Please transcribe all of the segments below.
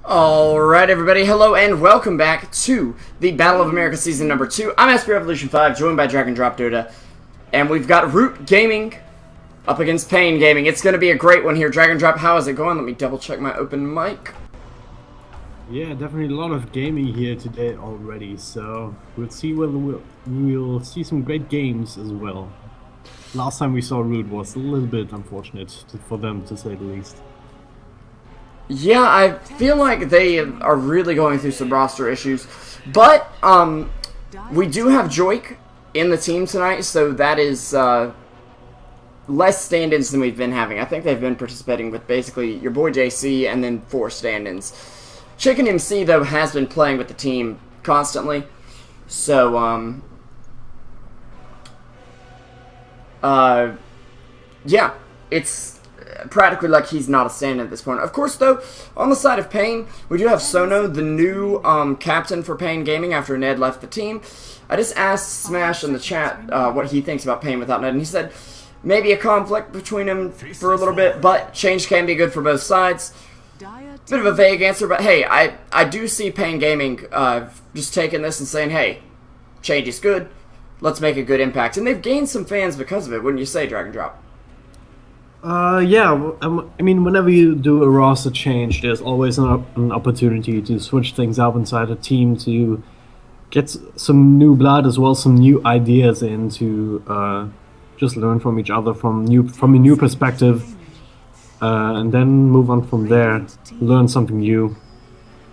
Alright everybody, hello and welcome back to the Battle of America Season number 2. I'm SP Revolution 5, joined by Dragondrop Dota, and we've got Root Gaming up against Pain Gaming. It's going to be a great one here. Dragondrop, how is it going? Let me double check my open mic. Yeah, definitely a lot of gaming here today already, so we'll see whether we'll see some great games as well. Last time we saw Root was a little bit unfortunate for them, to say the least. Yeah, I feel like they are really going through some roster issues, but we do have Joik in the team tonight, so that is less stand-ins than we've been having. I think they've been participating with basically your boy JC and then 4 stand-ins. Chicken MC, though, has been playing with the team constantly, so yeah, it's practically like he's not a stand-in at this point. Of course, though, on the side of Pain, we do have Sono, the new captain for Pain Gaming after Ned left the team. I just asked Smash in the chat what he thinks about Pain without Ned, and he said maybe a conflict between them for a little bit, but change can be good for both sides. Bit of a vague answer, but hey, I do see Pain Gaming just taking this and saying, hey, change is good, let's make a good impact. And they've gained some fans because of it, wouldn't you say, Dragondrop? Yeah, I mean, whenever you do a roster change, there's always an opportunity to switch things up inside a team, to get some new blood as well, some new ideas in, to just learn from each other from a new perspective, and then move on from there, learn something new,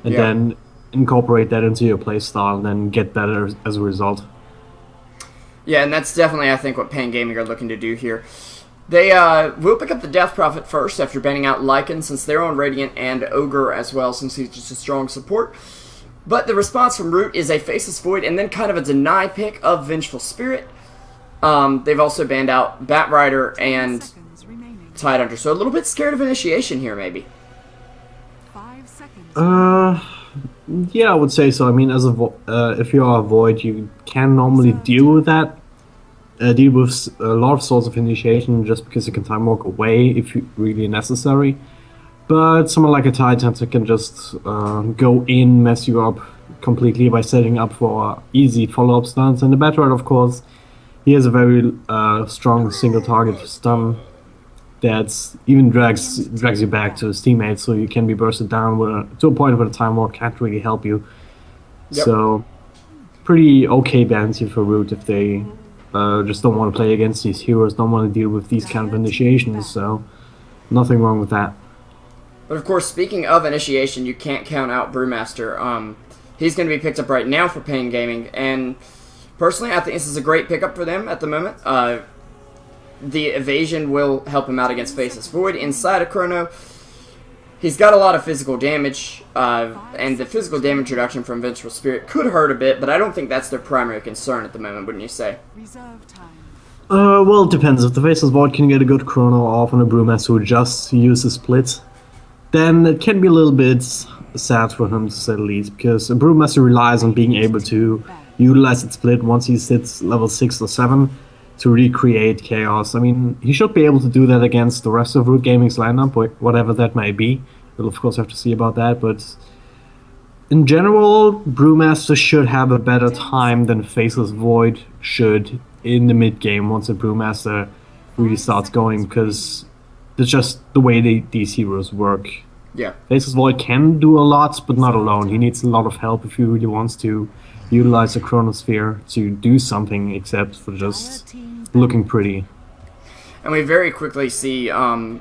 and then incorporate that into your playstyle and then get better as a result. Yeah, and that's definitely, I think, what Pain Gaming are looking to do here. They will pick up the Death Prophet first after banning out Lycan, since they're on Radiant, and Ogre as well, since he's just a strong support. But the response from Root is a Faceless Void and then kind of a deny pick of Vengeful Spirit. They've also banned out Batrider and Tidehunter, so a little bit scared of initiation here, maybe. Yeah, I would say so. I mean, as if you are a Void, you can normally deal with that. Deal with a lot of sorts of initiation just because you can time walk away if you really necessary. But someone like a Tidehunter can just go in, mess you up completely by setting up for easy follow-up stuns. And the Batrider, of course, he has a very strong single target stun that even drags you back to his teammates, so you can be bursted down to a point where the time walk can't really help you. Yep. So pretty okay balance here for Root if they just don't want to play against these heroes, don't want to deal with these kind of initiations, so nothing wrong with that. But of course, speaking of initiation, you can't count out Brewmaster. He's going to be picked up right now for Pain Gaming, and personally, I think this is a great pickup for them at the moment. The evasion will help him out against Faceless Void. Inside of Chrono, he's got a lot of physical damage, and the physical damage reduction from Vengeful Spirit could hurt a bit, but I don't think that's their primary concern at the moment, wouldn't you say? Well, it depends. If the Faceless Void can get a good Chrono off on a Brewmaster who just uses Split, then it can be a little bit sad for him, to say the least, because a Brewmaster relies on being able to utilize its Split once he hits level 6 or 7 to recreate chaos. I mean, he should be able to do that against the rest of Root Gaming's lineup, whatever that may be. We'll of course have to see about that, but in general, Brewmaster should have a better time than Faceless Void should in the mid-game once a Brewmaster really starts going, because it's just the way these heroes work. Yeah. Faceless Void can do a lot, but not alone. He needs a lot of help if he really wants to utilize the Chronosphere to do something except for just looking pretty. And we very quickly see Pain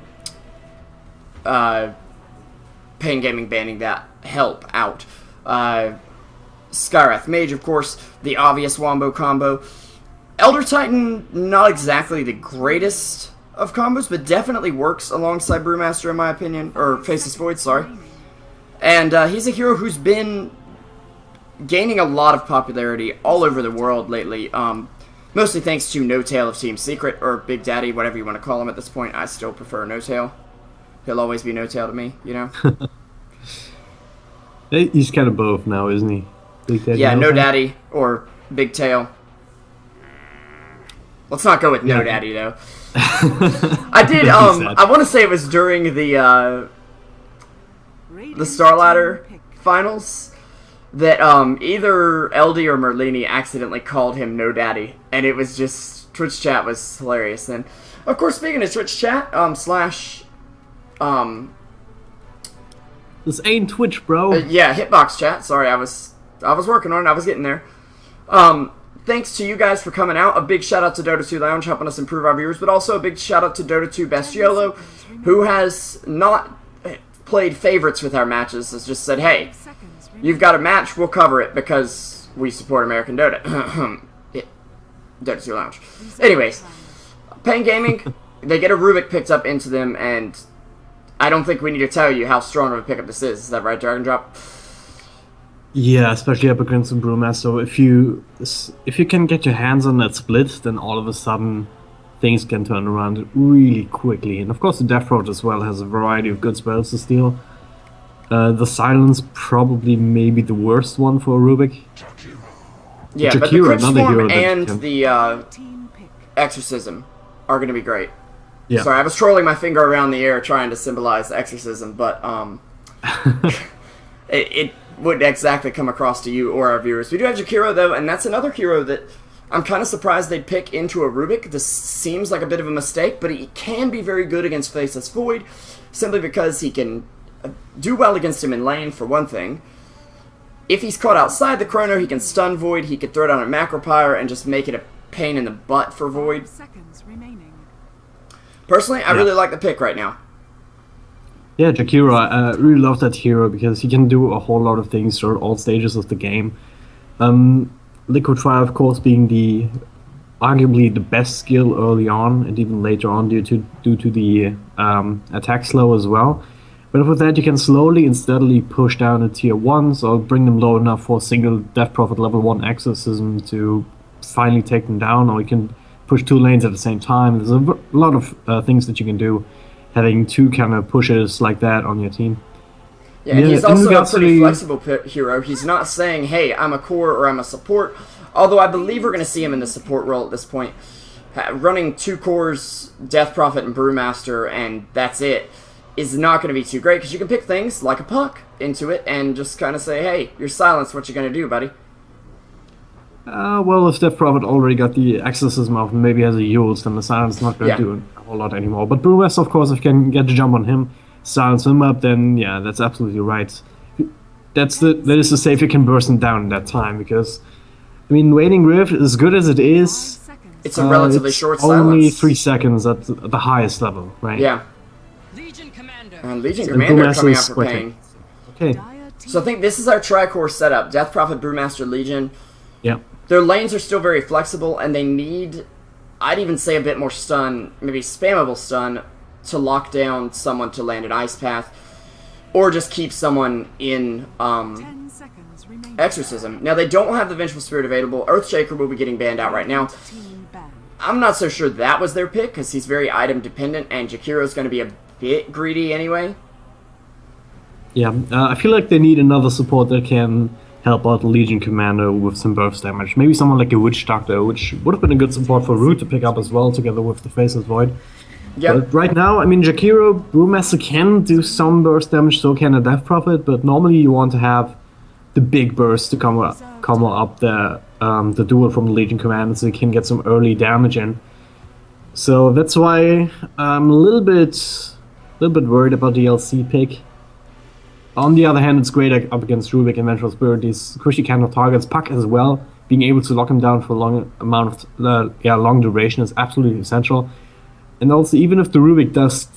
Gaming banning that help out. Skywrath Mage, of course, the obvious Wombo combo. Elder Titan, not exactly the greatest of combos, but definitely works alongside Brewmaster in my opinion, or Faceless Void, sorry. And he's a hero who's been gaining a lot of popularity all over the world lately, mostly thanks to No Tail of Team Secret, or Big Daddy, whatever you want to call him at this point. I still prefer No Tail. He'll always be No Tail to me, you know? He's kind of both now, isn't he? Big Daddy, yeah, No Daddy, or Big Tail. Let's not go with No Daddy, though. I did, I want to say it was during the the Star Ladder finals, that either LD or Merlini accidentally called him No Daddy, and it was just, Twitch chat was hilarious. And of course, speaking of Twitch chat, This ain't Twitch, bro. Yeah, Hitbox chat. Sorry, I was working on it. I was getting there. Thanks to you guys for coming out. A big shout out to Dota 2 Lounge helping us improve our viewers, but also a big shout out to Dota 2 Best YOLO, who has not played favorites with our matches. Has just said, hey, you've got a match, we'll cover it because we support American Dota. Dota 2 Lounge. Anyways, Pain Gaming, they get a Rubik picked up into them, and I don't think we need to tell you how strong of a pickup this is. Is that right, Dragondrop? Yeah, especially up against the Brewmaster. If you can get your hands on that split, then all of a sudden things can turn around really quickly. And of course the Death Road as well has a variety of good spells to steal. The Silence probably maybe the worst one for Rubik. Yeah, Jakira, but the Crypt another hero Swarm that and can- the Exorcism are going to be great. Yeah. Sorry, I was trolling my finger around the air trying to symbolize Exorcism, but it wouldn't exactly come across to you or our viewers. We do have Jakiro, though, and that's another hero that I'm kind of surprised they'd pick into a Rubik. This seems like a bit of a mistake, but he can be very good against Faceless Void, simply because he can do well against him in lane, for one thing. If he's caught outside the chrono, he can stun Void, he could throw down a Macropyre and just make it a pain in the butt for Void. Personally, I really like the pick right now. Yeah, Jakiro, I really love that hero because he can do a whole lot of things throughout all stages of the game. Liquid Fire, of course, being arguably the best skill early on, and even later on due to the attack slow as well. But with that, you can slowly and steadily push down the tier 1s or bring them low enough for a single Death Prophet level 1 Exorcism to finally take them down, or you can push 2 lanes at the same time. There's a lot of things that you can do, having 2 kind of pushes like that on your team. Yeah, and he's also a pretty flexible hero. He's not saying, hey, I'm a core or I'm a support, although I believe we're going to see him in the support role at this point. Running 2 cores, Death Prophet and Brewmaster, and that's it, is not going to be too great, because you can pick things like a Puck into it and just kind of say, hey, you're silenced, what you going to do, buddy? Well, if Death Prophet already got the Exorcism off and maybe has a Yules, then the Silence is not going to do a whole lot anymore. But Brewmaster, of course, if you can get the jump on him, silence him up, then yeah, that's absolutely right. That is to say, if you can burst him down in that time, because, I mean, Waiting Rift, as good as it is, it's a relatively short silence. Only 3 seconds at the highest level, right? Yeah. Legion Commander. And Legion Commander coming out for Pain. Okay. So I think this is our tri-core setup. Death Prophet, Brewmaster, Legion. Yeah. Their lanes are still very flexible, and they need, I'd even say, a bit more stun, maybe spammable stun, to lock down someone to land an Ice Path, or just keep someone in Exorcism. Now, they don't have the Vengeful Spirit available. Earthshaker will be getting banned out right now. I'm not so sure that was their pick, because he's very item dependent, and Jakiro's going to be a bit greedy anyway. Yeah, I feel like they need another support that can help out the Legion Commander with some burst damage. Maybe someone like a Witch Doctor, which would have been a good support for Root to pick up as well, together with the Faceless Void. Yep. But right now, I mean, Jakiro, Brewmaster can do some burst damage, so can a Death Prophet, but normally you want to have the big burst to come up the duel from the Legion Commander, so you can get some early damage in. So that's why I'm a little bit worried about the LC pick. On the other hand, it's great up against Rubik and Vengeful Spirit. These squishy kind of targets, Puck as well, being able to lock him down for a long amount of long duration is absolutely essential. And also, even if the Rubik does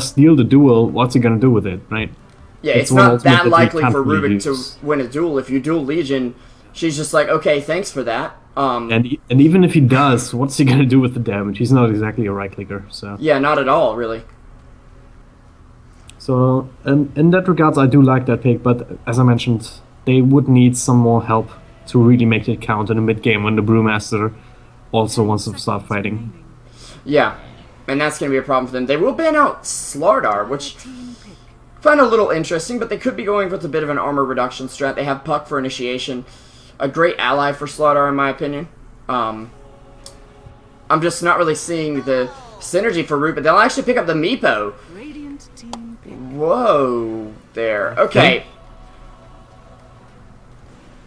steal the duel, what's he gonna do with it, right? Yeah, it's not that likely for Rubik to win a duel. If you duel Legion, she's just like, okay, thanks for that. And even if he does, what's he gonna do with the damage? He's not exactly a right clicker, so yeah, not at all, really. So, in that regards, I do like that pick, but as I mentioned, they would need some more help to really make it count in the mid game when the Brewmaster also wants to start fighting. Yeah, and that's going to be a problem for them. They will ban out Slardar, which I find a little interesting, but they could be going with a bit of an armor reduction strat. They have Puck for initiation, a great ally for Slardar, in my opinion. I'm just not really seeing the synergy for Root, but they'll actually pick up the Meepo. Whoa there. Okay.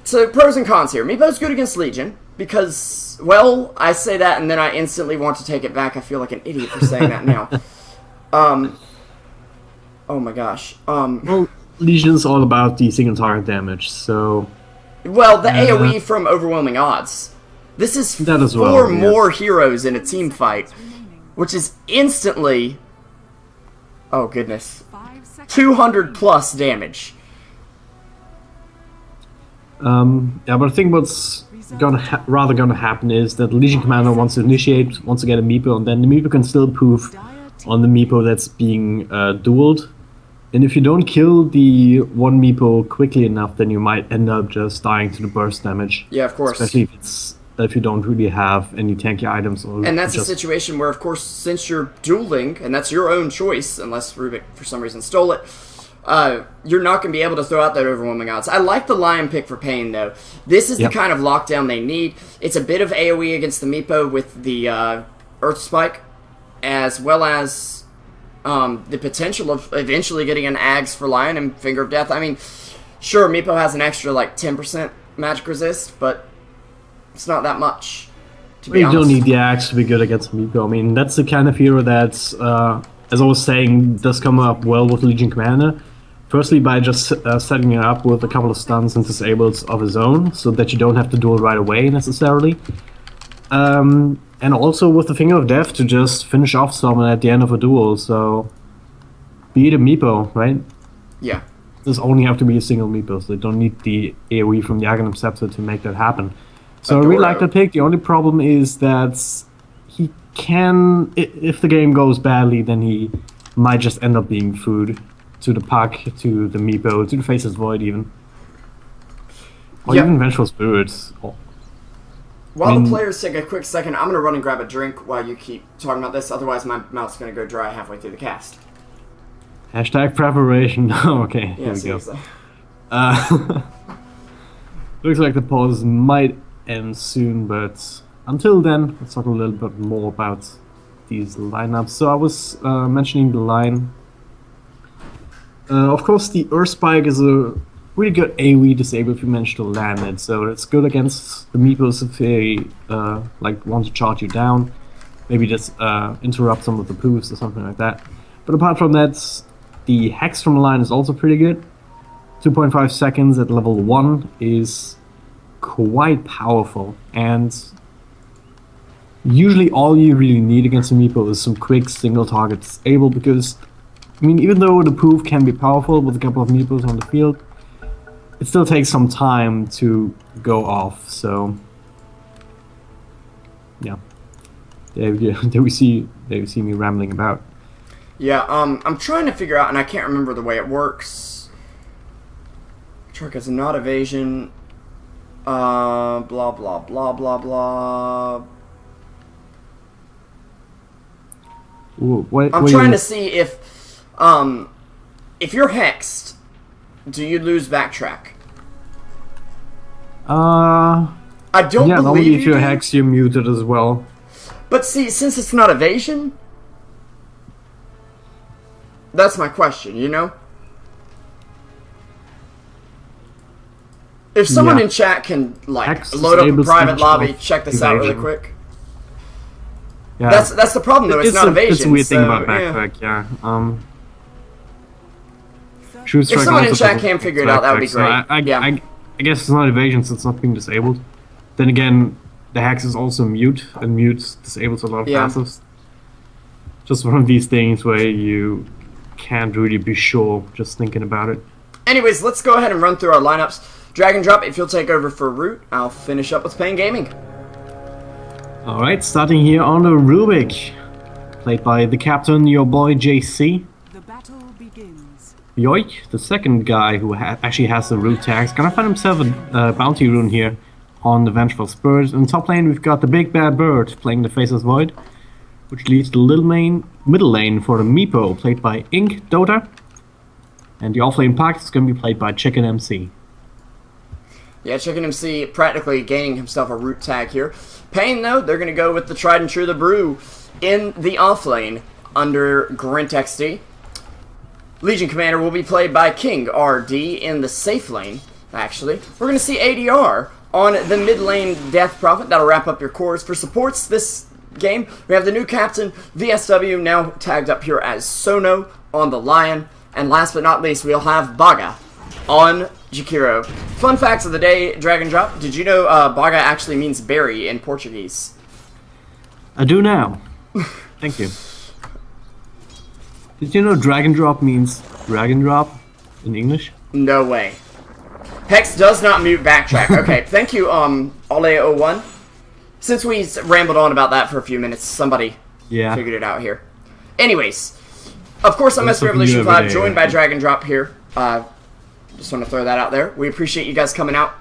So, pros and cons here. Meepo's good against Legion because, well, I say that and then I instantly want to take it back. I feel like an idiot for saying that now. Oh my gosh. Well, Legion's all about the single target damage, so... Well, the AoE from Overwhelming Odds. This is that as four well, more heroes in a team fight, which is instantly... Oh, goodness. 200 plus damage. Yeah, but I think what's rather gonna happen is that the Legion Commander wants to initiate, wants to get a Meepo, and then the Meepo can still poof on the Meepo that's being dueled. And if you don't kill the one Meepo quickly enough, then you might end up just dying to the burst damage. Yeah, of course. Especially if you don't really have any tanky items. And that's a situation where, of course, since you're dueling, and that's your own choice, unless Rubik for some reason stole it, you're not going to be able to throw out that Overwhelming Odds. I like the Lion pick for Pain, though. This is the kind of lockdown they need. It's a bit of AoE against the Meepo with the Earth Spike, as well as the potential of eventually getting an Ags for Lion and Finger of Death. I mean, sure, Meepo has an extra, like, 10% magic resist, but it's not that much, to be honest. You don't need the Axe to be good against Meepo. I mean, that's the kind of hero that, as I was saying, does come up well with Legion Commander. Firstly, by just setting it up with a couple of stuns and disables of his own, so that you don't have to duel right away, necessarily. And also with the Finger of Death to just finish off someone at the end of a duel, so... Be it a Meepo, right? Yeah. This only have to be a single Meepo, so they don't need the AoE from the Aghanim Scepter to make that happen. So I really like that pick. The only problem is that he can... If the game goes badly, then he might just end up being food to the Puck, to the Meepo, to the Faceless Void even. Or even Vengeful Spirits. While the players take a quick second, I'm going to run and grab a drink while you keep talking about this, otherwise my mouth's going to go dry halfway through the cast. Hashtag preparation. Okay, yeah, here we seriously. go. Looks like the pause might end soon, but until then, let's talk a little bit more about these lineups. So I was mentioning the line. Of course, the Earth Spike is a really good AoE disable if you manage to land it, so it's good against the Meepos if they want to charge you down, maybe just interrupt some of the poofs or something like that. But apart from that, the Hex from the line is also pretty good. 2.5 seconds at level 1 is quite powerful, and usually all you really need against a Meepo is some quick single target disable, because I mean, even though the poof can be powerful with a couple of Meepos on the field, it still takes some time to go off, so yeah. There we see me rambling about. Yeah, I'm trying to figure out, and I can't remember the way it works. Truck is not evasion. Blah blah blah blah blah. Ooh, I'm trying to see if you're hexed, do you lose backtrack? I don't yeah, believe normally if you're do. hexed, you're muted as well. But see, since it's not evasion, that's my question, you know? If someone in chat can, like, Hex load up a disables private each lobby, of check this out really evasion. quick. Yeah. That's the problem, though. It's not evasion. It's a weird thing so, about backtrack, yeah. If someone in chat can figure it out, that would be so great. I guess it's not evasion, so it's not being disabled. Then again, the Hex is also mute, and mute disables a lot of passives. Just one of these things where you can't really be sure just thinking about it. Anyways, let's go ahead and run through our lineups. Dragondrop, if you'll take over for Root, I'll finish up with Pain Gaming. Alright, starting here on the Rubik. Played by the captain, your boy JC. The battle begins. Yoik, the second guy who actually has the root tags, gonna find himself a bounty rune here on the Vengeful Spurs. In top lane, we've got the Big Bad Bird playing the Faceless Void, which leaves the middle lane for the Meepo, played by Ink Dota. And the off-lane Pact is gonna be played by Chicken MC. Yeah, Chicken MC practically gaining himself a root tag here. Pain, though, they're going to go with the tried and true, the Brew, in the off lane under Grint XD. Legion Commander will be played by King RD in the safe lane, actually. We're going to see ADR on the mid lane Death Prophet. That'll wrap up your cores. For supports this game, we have the new captain, VSW, now tagged up here as Sono on the Lion. And last but not least, we'll have BoA on Jakiro. Fun facts of the day, Dragondrop. Did you know BoA actually means berry in Portuguese? I do now. Thank you. Did you know Dragondrop means drag and drop in English? No way. Hex does not mute backtrack. Okay, thank you, Ole01. Since we rambled on about that for a few minutes, somebody figured it out here. Anyways, of course, I'm Mr. Revolution 5, joined by Dragondrop here. Just want to throw that out there. We appreciate you guys coming out.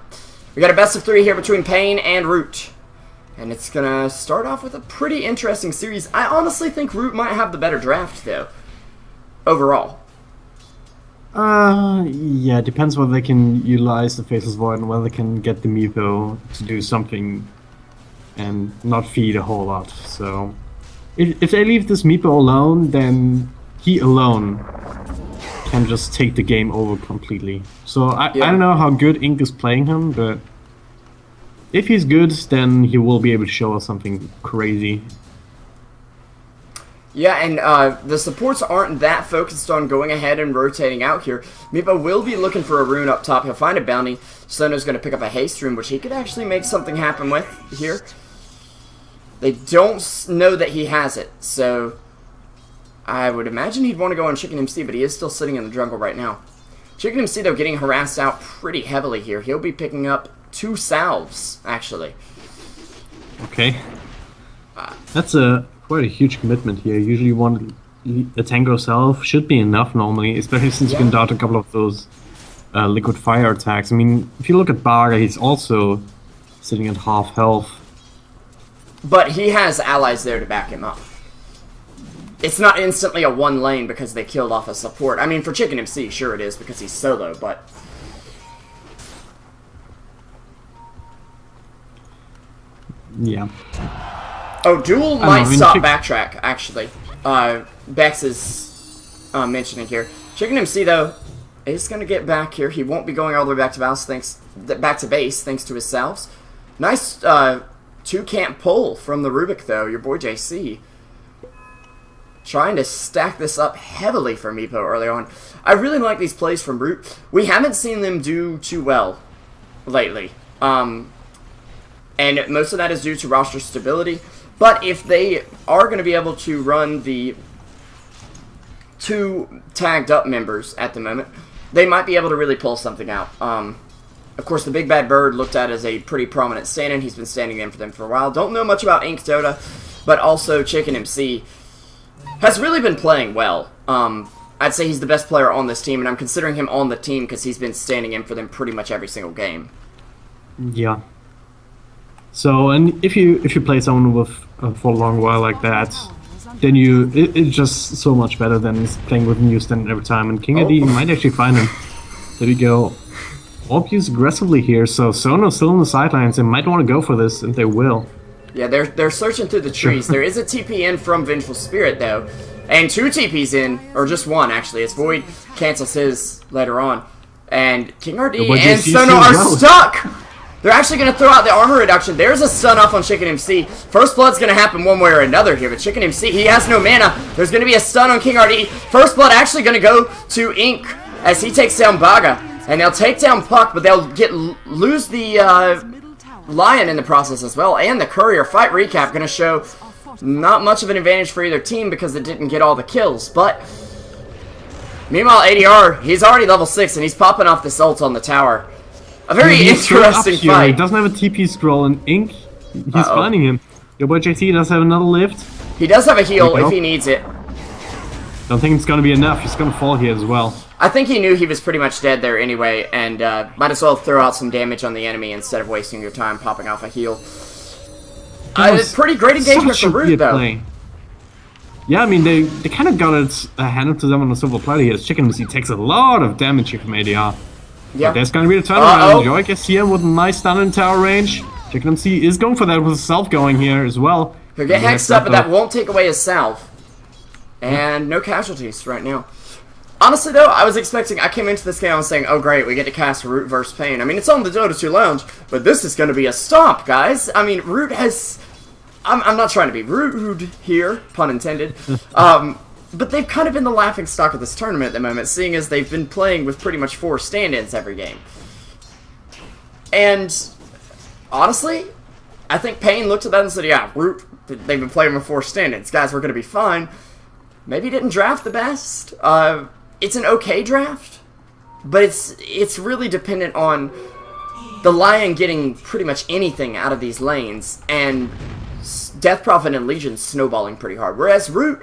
We got a best of 3 here between Pain and Root. And it's going to start off with a pretty interesting series. I honestly think Root might have the better draft, though. Overall. Yeah, it depends whether they can utilize the Faceless Void and whether they can get the Meepo to do something and not feed a whole lot. So, if they leave this Meepo alone, then he alone can just take the game over completely. So, I don't know how good Ink is playing him, but if he's good, then he will be able to show us something crazy. Yeah, and the supports aren't that focused on going ahead and rotating out here. Meepo will be looking for a rune up top. He'll find a bounty. Sono's going to pick up a haste rune, which he could actually make something happen with here. They don't know that he has it, so I would imagine he'd want to go on Chicken MC, but he is still sitting in the jungle right now. Chicken MC, though, getting harassed out pretty heavily here. He'll be picking up 2 salves, actually. Okay. That's quite a huge commitment here. Usually a Tango Self should be enough normally, especially since you can dodge a couple of those liquid fire attacks. I mean, if you look at BoA, he's also sitting at half health. But he has allies there to back him up. It's not instantly a one lane because they killed off a support. I mean, for Chicken MC, sure it is because he's solo, but... Yeah. Oh, Duel might stop backtrack, actually. Bex is mentioning here. Chicken MC, though, is going to get back here. He won't be going all the way back to base, thanks to his salves. Nice 2-camp pull from the Rubik, though. Your boy JC. Trying to stack this up heavily for Meepo early on. I really like these plays from Root. We haven't seen them do too well lately. And most of that is due to roster stability. But if they are going to be able to run the 2 tagged up members at the moment, they might be able to really pull something out. Of course, the Big Bad Bird looked at as a pretty prominent stand-in. He's been standing in for them for a while. Don't know much about Ink Dota, but also Chicken MC has really been playing well. I'd say he's the best player on this team, and I'm considering him on the team because he's been standing in for them pretty much every single game. Yeah. So, and if you play someone with for a long while like that, then it's just so much better than playing with a new stand every time. And King AD might actually find him. There we go. Obvious aggressively here, so Sono's still on the sidelines and might want to go for this, and they will. Yeah, they're searching through the trees. There is a TP in from Vengeful Spirit, though. And 2 TPs in, or just 1, actually, as Void cancels his later on. And King RD and Sono are stuck! They're actually going to throw out the armor reduction. There's a stun off on Chicken MC. First Blood's going to happen one way or another here, but Chicken MC, he has no mana. There's going to be a stun on King RD. First Blood actually going to go to Ink as he takes down BoA. And they'll take down Puck, but they'll lose the Lion in the process as well. And the Courier. Fight recap going to show not much of an advantage for either team because it didn't get all the kills. But meanwhile, ADR, he's already level 6 and he's popping off this ult on the tower. A very interesting fight. He doesn't have a TP scroll, and Ink, he's finding him. Your boy JT does have another lift. He does have a heal if he needs it. Don't think it's going to be enough. He's going to fall here as well. I think he knew he was pretty much dead there anyway, and might as well throw out some damage on the enemy instead of wasting your time popping off a heal. Pretty great engagement from Root, though. Yeah, I mean, they kind of got it handed to them on the silver platter here. Chicken MC takes a lot of damage here from ADR. Yeah. But there's going to be a turnaround. Joy gets here with a nice stun in tower range. Chicken MC is going for that with himself going here as well. He'll get hexed up, but that won't take away his salve. And no casualties right now. Honestly, though, I came into this game, I was saying, oh great, we get to cast Root versus Pain. I mean, it's on the Dota 2 Lounge, but this is going to be a stomp, guys. I mean, Root has... I'm not trying to be rude here, pun intended, but they've kind of been the laughing stock of this tournament at the moment, seeing as they've been playing with pretty much 4 stand-ins every game. And, honestly, I think Pain looked at that and said, yeah, Root, they've been playing with 4 stand-ins. Guys, we're going to be fine. Maybe didn't draft the best. It's an okay draft, but it's really dependent on the Lion getting pretty much anything out of these lanes, and Death Prophet and Legion snowballing pretty hard. Whereas Root,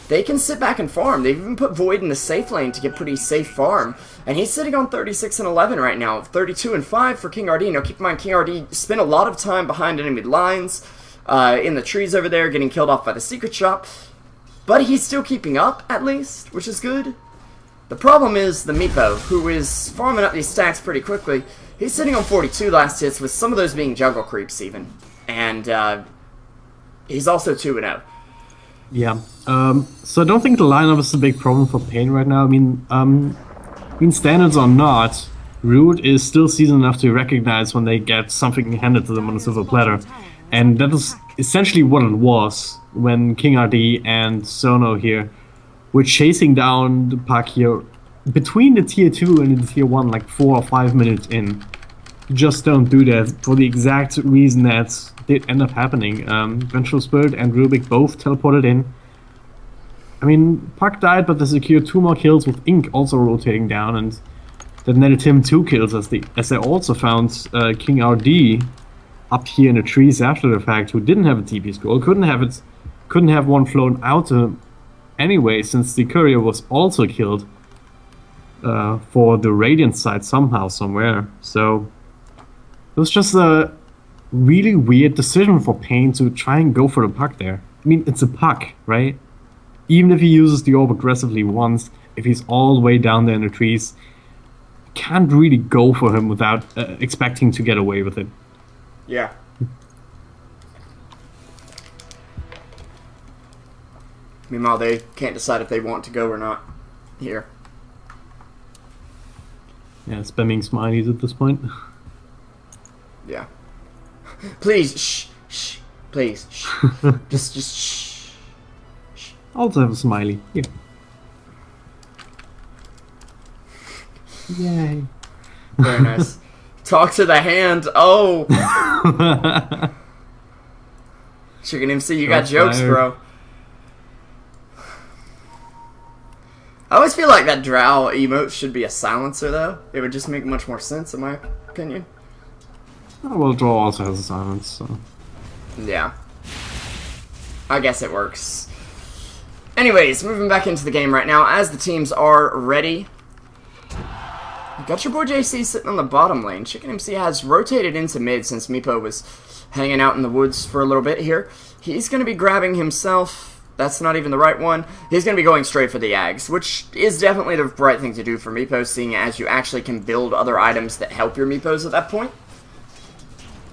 they can sit back and farm. They've even put Void in the safe lane to get pretty safe farm. And he's sitting on 36 and 11 right now, 32 and 5 for King RD. Now keep in mind, King RD spent a lot of time behind enemy lines, in the trees over there, getting killed off by the secret shop. But he's still keeping up, at least, which is good. The problem is the Meepo, who is farming up these stacks pretty quickly. He's sitting on 42 last hits, with some of those being jungle creeps even. And, he's also 2-0. Yeah. So I don't think the lineup is a big problem for Pain right now. I mean, standards or not, Root is still seasoned enough to recognize when they get something handed to them on a silver platter. And that is essentially what it was when King RD and Sono here were chasing down the puck here between the tier 2 and the tier 1 like 4 or 5 minutes in. You just don't do that for the exact reason that did end up happening. Vengeful Spirit and Rubik both teleported in. I mean, Puck died, but they secured 2 more kills with Ink also rotating down, and that netted him 2 kills as they also found King RD up here in the trees after the fact, who didn't have a TP scroll, couldn't have one flown out to him anyway, since the courier was also killed for the Radiant side somehow, somewhere. So it was just a really weird decision for Pain to try and go for the puck there. I mean, it's a puck, right? Even if he uses the orb aggressively once, if he's all the way down there in the trees, can't really go for him without expecting to get away with it. Yeah. Meanwhile, they can't decide if they want to go or not here. Yeah, spamming smileys at this point. Yeah. Please, shh, please, shh. just shh. Also have a smiley. Yeah. Yay. Very nice. Talk to the hand. Oh. Chicken MC, you got jokes, bro. I always feel like that drow emote should be a silencer, though. It would just make much more sense, in my opinion. Oh, well, draw also has a silence, so... Yeah. I guess it works. Anyways, moving back into the game right now, as the teams are ready. Got your boy JC sitting on the bottom lane. Chicken MC has rotated into mid since Meepo was hanging out in the woods for a little bit here. He's going to be grabbing himself... That's not even the right one. He's going to be going straight for the Ags, which is definitely the right thing to do for Meepos, seeing as you actually can build other items that help your Meepos at that point.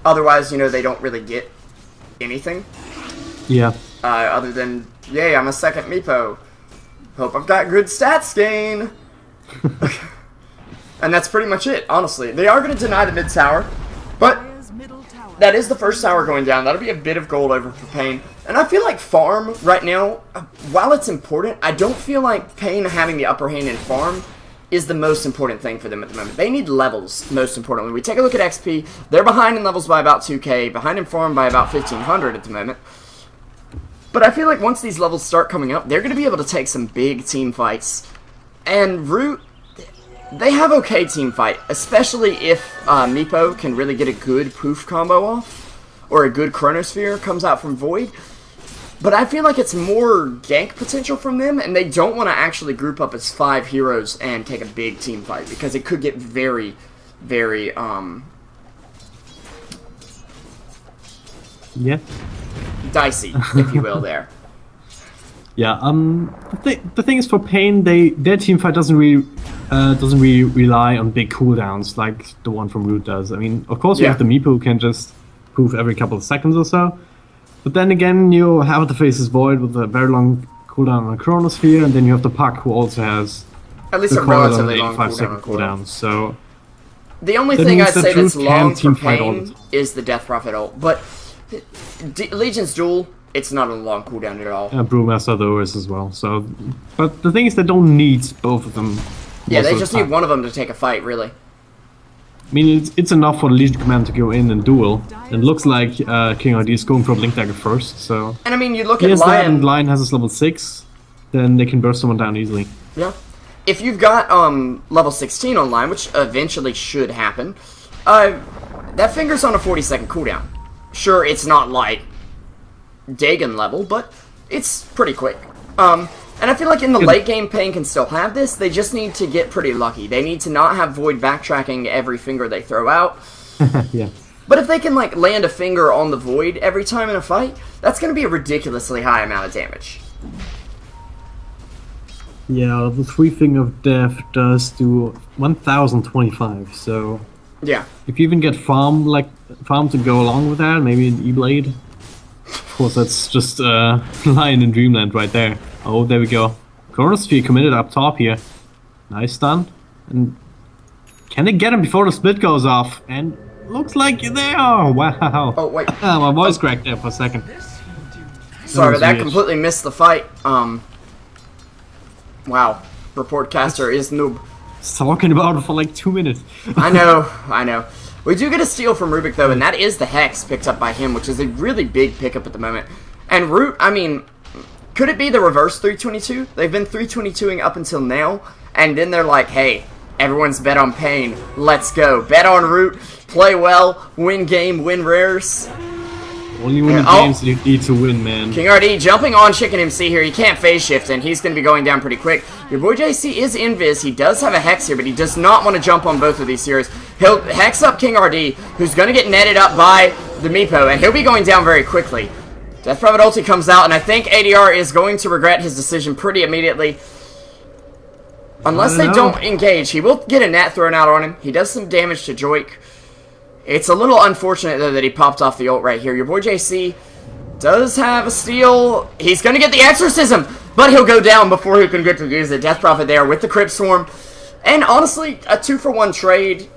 Otherwise, you know, they don't really get anything. Yeah. Other than, yay, I'm a second Meepo. Hope I've got good stats gain. And that's pretty much it, honestly. They are going to deny the mid tower, but that is the first tower going down. That'll be a bit of gold over for Pain. And I feel like farm right now, while it's important, I don't feel like Pain having the upper hand in farm is the most important thing for them at the moment. They need levels, most importantly. We take a look at XP. They're behind in levels by about 2k, behind in farm by about 1500 at the moment. But I feel like once these levels start coming up, they're going to be able to take some big team fights. And Root, they have okay team fight, especially if Meepo can really get a good poof combo off, or a good chronosphere comes out from Void. But I feel like it's more gank potential from them, and they don't want to actually group up as 5 heroes and take a big team fight, because it could get very, very, yeah, dicey, if you will, there. Yeah, the thing is, for Pain, their team fight doesn't really rely on big cooldowns like the one from Root does. I mean, of course you have the Meepo who can just poof every couple of seconds or so, but then again you have to face this Void with a very long cooldown on a Chronosphere, and then you have the Puck who also has At least the a core on relatively an long 85-second cooldown. cooldown. So The only that thing means I'd that say that's Root long can for team fight all the Pain time. is the Death Prophet ult, but Legion's Duel, it's not a long cooldown at all. Brewmaster though is as well. So, but the thing is, they don't need both of them. Yeah, most they of the just need time. one of them to take a fight, really. I mean, it's enough for the Legion Commander to go in and duel. It looks like King RD is going for a Blink Dagger first, so... And I mean, you look He at has that, and Lion. Lion has his level 6, then they can burst someone down easily. Yeah. If you've got level 16 online, which eventually should happen, that finger's on a 40-second cooldown. Sure, it's not like Dagon level, but it's pretty quick. And I feel like in the late game, Pain can still have this. They just need to get pretty lucky. They need to not have Void backtracking every finger they throw out. Yeah. But if they can like land a finger on the Void every time in a fight, that's going to be a ridiculously high amount of damage. Yeah, the 3 Finger of Death does do 1025, so... Yeah. If you even get farm to go along with that, maybe an E-Blade. Of course, that's just Lion in Dreamland right there. Oh, there we go. Chronosphere committed up top here. Nice stun. And can they get him before the split goes off? And looks like they are. Wow. Oh, wait. My voice cracked there for a second. Sorry, was that weird. completely missed the fight. Wow. Reportcaster is noob. Talking about it for like 2 minutes. I know. We do get a steal from Rubik, though, and that is the Hex picked up by him, which is a really big pickup at the moment. And Root, I mean, could it be the reverse 322? They've been 322ing up until now, and then they're like, hey, everyone's bet on Pain. Let's go. Bet on Root, play well, win game, win rares. Only win the games you need to win, man. King RD jumping on Chicken MC here. He can't phase shift, and he's going to be going down pretty quick. Your boy JC is invis. He does have a Hex here, but he does not want to jump on both of these heroes. He'll Hex up King RD, who's going to get netted up by the Meepo, and he'll be going down very quickly. Death Prophet ulti comes out, and I think ADR is going to regret his decision pretty immediately. Unless they don't engage. He will get a Nat thrown out on him. He does some damage to Joik. It's a little unfortunate, though, that he popped off the ult right here. Your boy JC does have a steal. He's going to get the Exorcism, but he'll go down before he can get to use it. Death Prophet there with the Crypt Swarm. And honestly, a 2-for-1 trade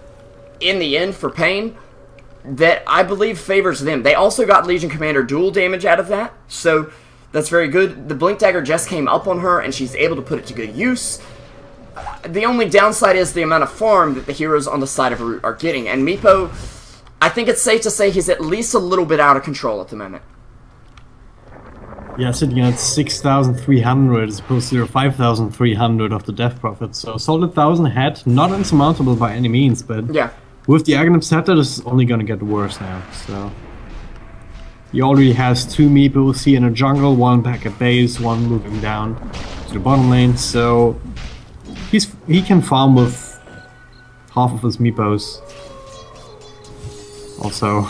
in the end for Pain that I believe favors them. They also got Legion Commander dual damage out of that, so that's very good. The Blink Dagger just came up on her, and she's able to put it to good use. The only downside is the amount of farm that the heroes on the side of Root are getting, and Meepo, I think it's safe to say he's at least a little bit out of control at the moment. Yeah, sitting at 6,300 as opposed to 5,300 of the Death Prophet. So solid 1,000 ahead, not insurmountable by any means, but Yeah. with the Aghanim Scepter, this is only gonna get worse now. So he already has 2 Meepos here in the jungle, 1 back at base, 1 moving down to the bottom lane. So he can farm with half of his Meepos. Also,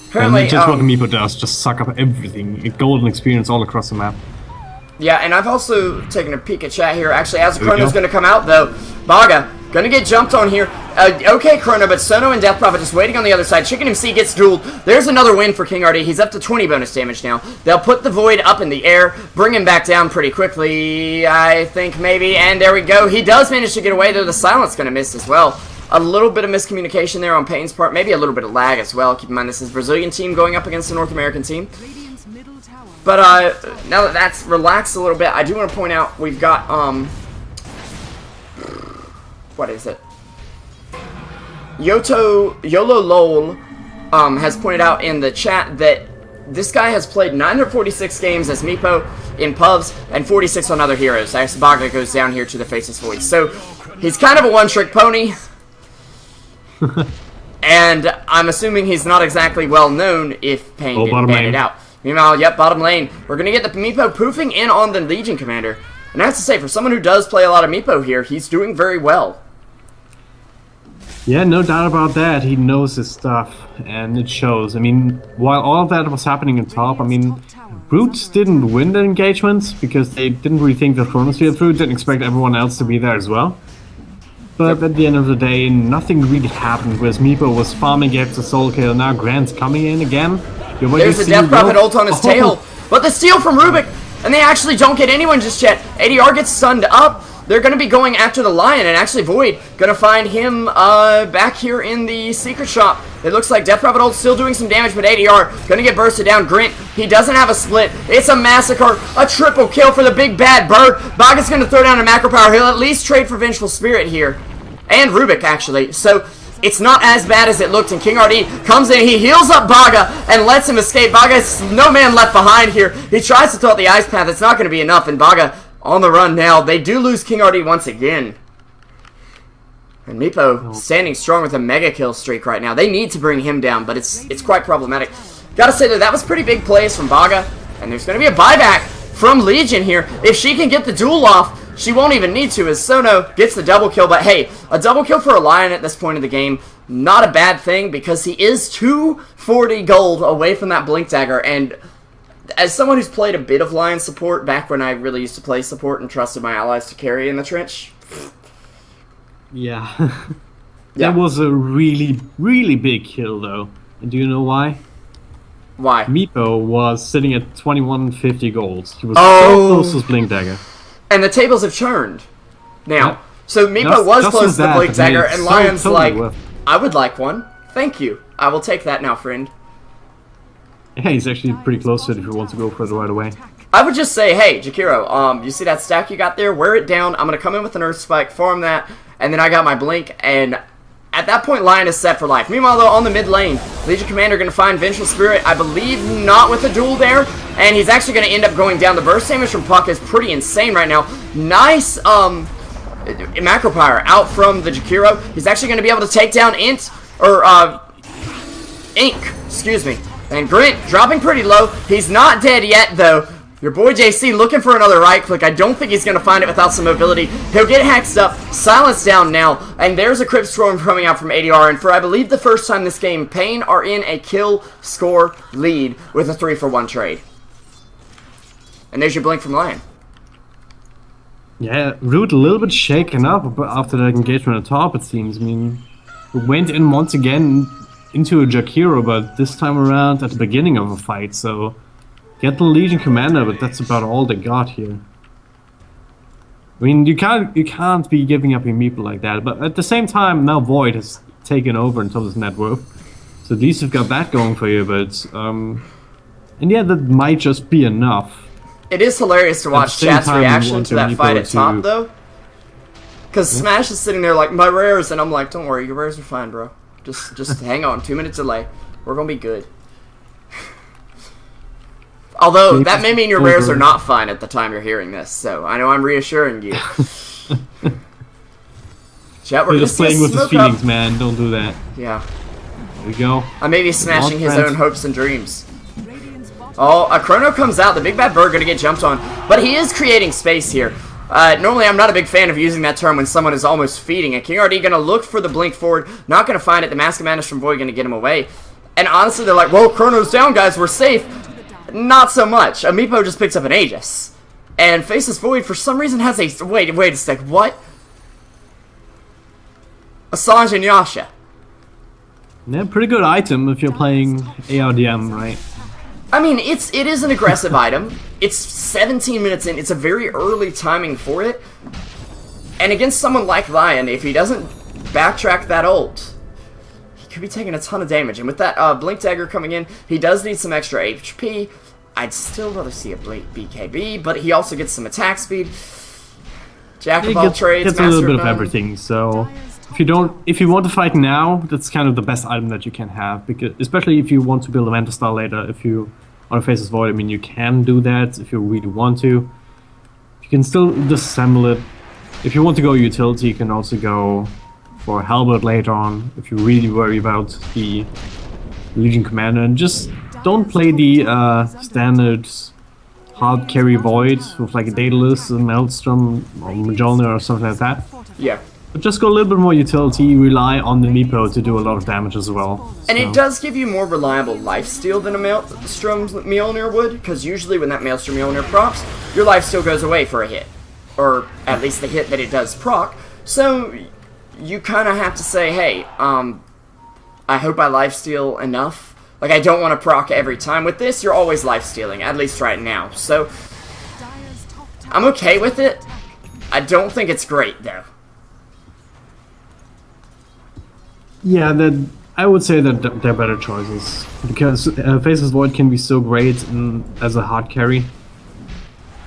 Apparently, and just what the Meepo does, just suck up everything. A golden experience all across the map. Yeah, and I've also taken a peek at chat here. Actually, as we Chrono's go. going to come out, though, Baga going to get jumped on here. Okay, Chrono, but Sono and Death Prophet just waiting on the other side. Chicken MC gets dueled. There's another win for King RD. He's up to 20 bonus damage now. They'll put the Void up in the air, bring him back down pretty quickly, I think, maybe. And there we go. He does manage to get away, though the Silence going to miss as well. A little bit of miscommunication there on Pain's part. Maybe a little bit of lag as well. Keep in mind, this is a Brazilian team going up against a North American team. Radiant's middle tower. But now that that's relaxed a little bit, I do want to point out we've got what is it? YOLO LOL has pointed out in the chat that this guy has played 946 games as Meepo in pubs and 46 on other heroes. As Baga goes down here to the Faceless Void. So he's kind of a one-trick pony. And I'm assuming he's not exactly well known if Pain didn't ban it out. Meanwhile, yep, bottom lane. We're going to get the Meepo poofing in on the Legion Commander. And I have to say, for someone who does play a lot of Meepo here, he's doing very well. Yeah, no doubt about that. He knows his stuff, and it shows. I mean, while all of that was happening in top, I mean, Brutes didn't win the engagements because they didn't really think the Chronosphere through, didn't expect everyone else to be there as well. But at the end of the day, nothing really happened, whereas Meepo was farming gets a soul kill. Now Grant's coming in again. There's a Death Prophet ult on his tail, but the steal from Rubik, and they actually don't get anyone just yet. ADR gets stunned up. they're going to be going after the Lion, and actually Void going to find him back here in the secret shop. It looks like Death Rabbit Old still doing some damage, but ADR going to get bursted down. Grint, he doesn't have a split. It's a massacre, a triple kill for the big bad bird. Baga's going to throw down a macro power. He'll at least trade for Vengeful Spirit here. And Rubik, actually. So it's not as bad as it looked, and King RD comes in, he heals up Baga, and lets him escape. Baga's no man left behind here. He tries to throw out the Ice Path, it's not going to be enough, and Baga on the run now. They do lose King RD once again. And Meepo standing strong with a mega kill streak right now. They need to bring him down, but it's quite problematic. Gotta say that was pretty big plays from Baga, and there's going to be a buyback from Legion here. If she can get the duel off, she won't even need to, as Sono gets the double kill. But hey, a double kill for a Lion at this point of the game, not a bad thing, because he is 240 gold away from that Blink Dagger. And as someone who's played a bit of Lion support, back when I really used to play support and trusted my allies to carry in the trench. Yeah. That was a really, really big kill, though. And do you know why? Why? Meepo was sitting at 2150 gold. He was so close to Blink Dagger. And the tables have churned now. Yep. So Meepo was close to the Blink Dagger, and Lion's totally like, I would like one. Thank you. I will take that now, friend. Yeah, he's actually pretty close to it if you want to go for it right away. I would just say, hey, Jakiro, you see that stack you got there? Wear it down. I'm going to come in with an Earth Spike, farm that, and then I got my Blink, and at that point, Lion is set for life. Meanwhile, though, on the mid lane, Legion Commander going to find Vengeful Spirit, I believe not with a duel there, and he's actually going to end up going down. The burst damage from Puck is pretty insane right now. Nice, Macro Power out from the Jakiro. He's actually going to be able to take down Ink, excuse me. And Grint dropping pretty low. He's not dead yet, though. Your boy JC looking for another right click. I don't think he's going to find it without some mobility. He'll get hexed up, silence down now, and there's a Crypt Storm coming out from ADR, and for I believe the first time this game, Pain are in a kill score lead with a 3-for-1 trade. And there's your Blink from Lion. Yeah, Root a little bit shaken up after that engagement at top, it seems. I mean, we went in once again into a Jakiro, but this time around at the beginning of a fight, so get the Legion Commander, but that's about all they got here. I mean, you can't be giving up your meeple like that, but at the same time, now Void has taken over in terms of net worth, so at least you've got that going for you, but and yeah, that might just be enough. It is hilarious to watch chat's reaction to that fight at top, though, because Smash is sitting there like, my rares, and I'm like, don't worry, your rares are fine, bro. Just hang on, 2 minutes delay. We're gonna be good. Although, that may mean your rares are not fine at the time you're hearing this, so I know I'm reassuring you. Chat, we're just playing with his feelings, man. Don't do that. Yeah. There we go. I may be smashing his own hopes and dreams. Oh, a Chrono comes out. The big bad bird gonna get jumped on. But he is creating space here. Normally, I'm not a big fan of using that term when someone is almost feeding. And King RD gonna look for the blink forward. Not gonna find it. The Mask of Madness from Void gonna get him away. And honestly, they're like, whoa, Chrono's down, guys. We're safe. Not so much. Amiibo just picks up an Aegis. And Faceless Void, for some reason, has a... Wait a sec. What? Assange and Yasha. Yeah, pretty good item if you're playing ARDM, right? I mean, it is an aggressive item. It's 17 minutes in. It's a very early timing for it. And against someone like Lion, if he doesn't backtrack that ult, he could be taking a ton of damage. And with that Blink Dagger coming in, he does need some extra HP. I'd still rather see a Blink BKB, but he also gets some attack speed. Jack of all trades, gets a little bit of everything, so... If you want to fight now, that's kind of the best item that you can have, because especially if you want to build a Mental Star later. If you want to Faceless Void, I mean, you can do that if you really want to. You can still disassemble it. If you want to go utility, you can also go for Halberd later on, if you really worry about the Legion Commander. And just don't play the standard hard carry Void with like a Daedalus, a Maelstrom, or Mjolnir or something like that. Yeah. But just go a little bit more utility, rely on the Meepo to do a lot of damage as well. And it does give you more reliable lifesteal than a Maelstrom Mjolnir would, because usually when that Maelstrom Mjolnir procs, your lifesteal goes away for a hit. Or at least the hit that it does proc. So you kind of have to say, hey, I hope I lifesteal enough. Like, I don't want to proc every time. With this, you're always lifestealing, at least right now. So I'm okay with it. I don't think it's great, though. Yeah, I would say that they're better choices. Because Faceless Void can be so great as a hard carry.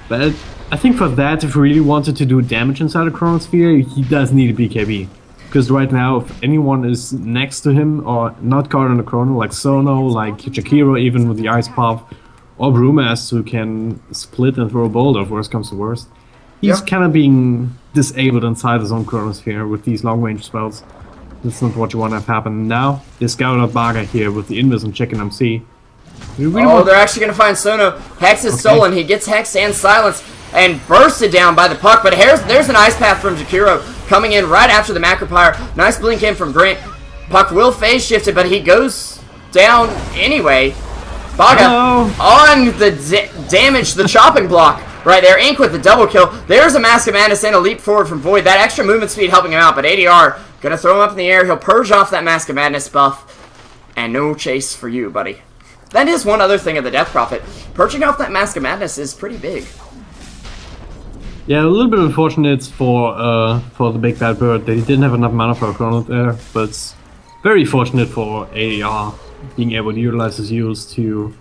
But I think for that, if he really wanted to do damage inside a Chronosphere, he does need a BKB. Because right now, if anyone is next to him or not caught in the Chrono, like Sono, like Jakiro, even with the Ice Path, or Brewmaster, who can split and throw a boulder if worst comes to worst, he's kind of being disabled inside his own Chronosphere with these long-range spells. That's not what you want to have happen. Now, this Scout Baga here with the Invis and Chicken MC. They're actually going to find Sono. Hex is stolen. He gets Hex and Silence and bursted down by the puck. But there's an Ice Path from Jakiro coming in right after the Macropyre. Nice blink in from Grant. Puck will phase shift it, but he goes down anyway. Baga on the damage, the chopping block right there. Ink with the double kill. There's a Mask of Madness and a leap forward from Void. That extra movement speed helping him out, but ADR gonna throw him up in the air. He'll purge off that Mask of Madness buff. And no chase for you, buddy. That is one other thing of the Death Prophet. Purging off that Mask of Madness is pretty big. Yeah, a little bit unfortunate for the Big Bad Bird that he didn't have enough mana for a Chrono there, but very fortunate for ADR being able to utilize his use to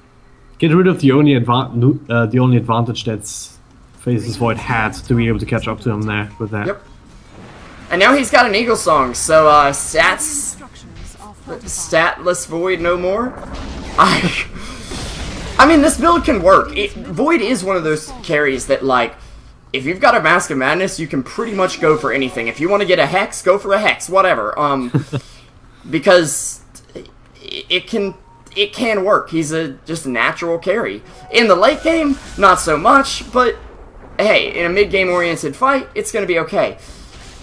get rid of the only advantage that's Faceless Void had to be able to catch up to him there with that. Yep. And now he's got an Eagle Song, so statless Void no more. I mean, this build can work. Void is one of those carries that, like, if you've got a Mask of Madness, you can pretty much go for anything. If you want to get a Hex, go for a Hex, whatever. Because it can work. He's just a natural carry. In the late game, not so much, but hey, in a mid-game oriented fight, it's going to be okay.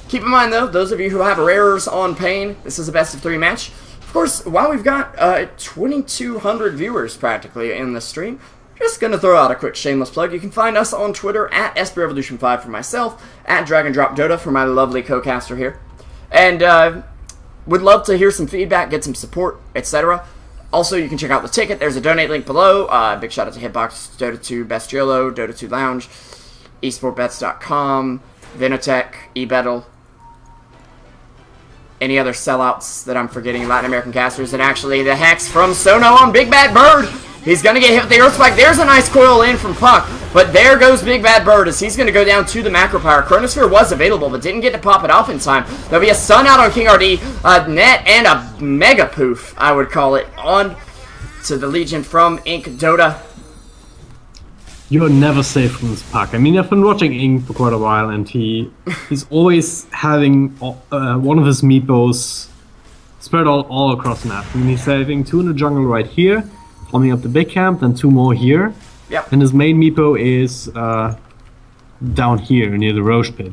Keep in mind, though, those of you who have rares on Pain, this is a best of 3 match. Of course, while we've got 2,200 viewers practically in the stream, just going to throw out a quick shameless plug. You can find us on Twitter at SBRevolution5 for myself, at Dragondrop Dota for my lovely co-caster here. And would love to hear some feedback, get some support, etc. Also, you can check out the ticket. There's a donate link below. Big shout out to Hitbox, Dota 2 Best Yolo, Dota 2 Lounge, esportbets.com, Vinotech, eBettle, any other sellouts that I'm forgetting, Latin American casters, and actually the Hex from Sono on Big Bad Bird. He's going to get hit with the Earth Spike. There's a nice coil in from Puck, but there goes Big Bad Bird as he's going to go down to the Macropyre. Chronosphere was available, but didn't get to pop it off in time. There'll be a stun out on King RD, a net, and a Mega Poof, I would call it, on to the Legion from Ink Dota. You're never safe from this Puck. I mean, I've been watching Ink for quite a while, and he's always having one of his meepos spread all across the map. I mean, he's having 2 in the jungle right here, forming up the big camp, then 2 more here. Yep. And his main meepo is down here near the Roche pit.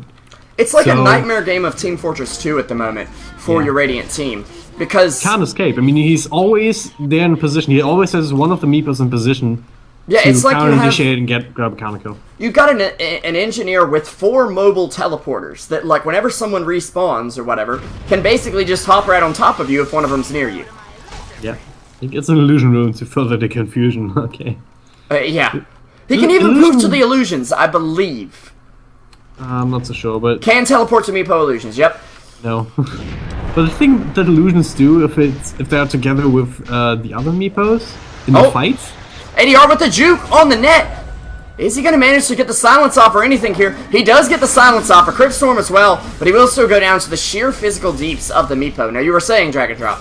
It's like a nightmare game of Team Fortress 2 at the moment for your Radiant team. Because can't escape. I mean, he's always there in position. He always has one of the meepos in position. Yeah, it's like you initiate and grab a counter kill. You've got an engineer with 4 mobile teleporters that, like, whenever someone respawns or whatever, can basically just hop right on top of you if one of them's near you. Yeah. I think it's an illusion room to further the confusion. Okay. Yeah. He can even move to the illusions, I believe. I'm not so sure, but... Can teleport to Meepo illusions, yep. No. But the thing that illusions do, if they're together with the other Meepos in the fight... ADR with the juke on the net! Is he going to manage to get the silence off or anything here? He does get the silence off, a Crypt Storm as well, but he will still go down to the sheer physical deeps of the Meepo. Now, you were saying, Dragondrop.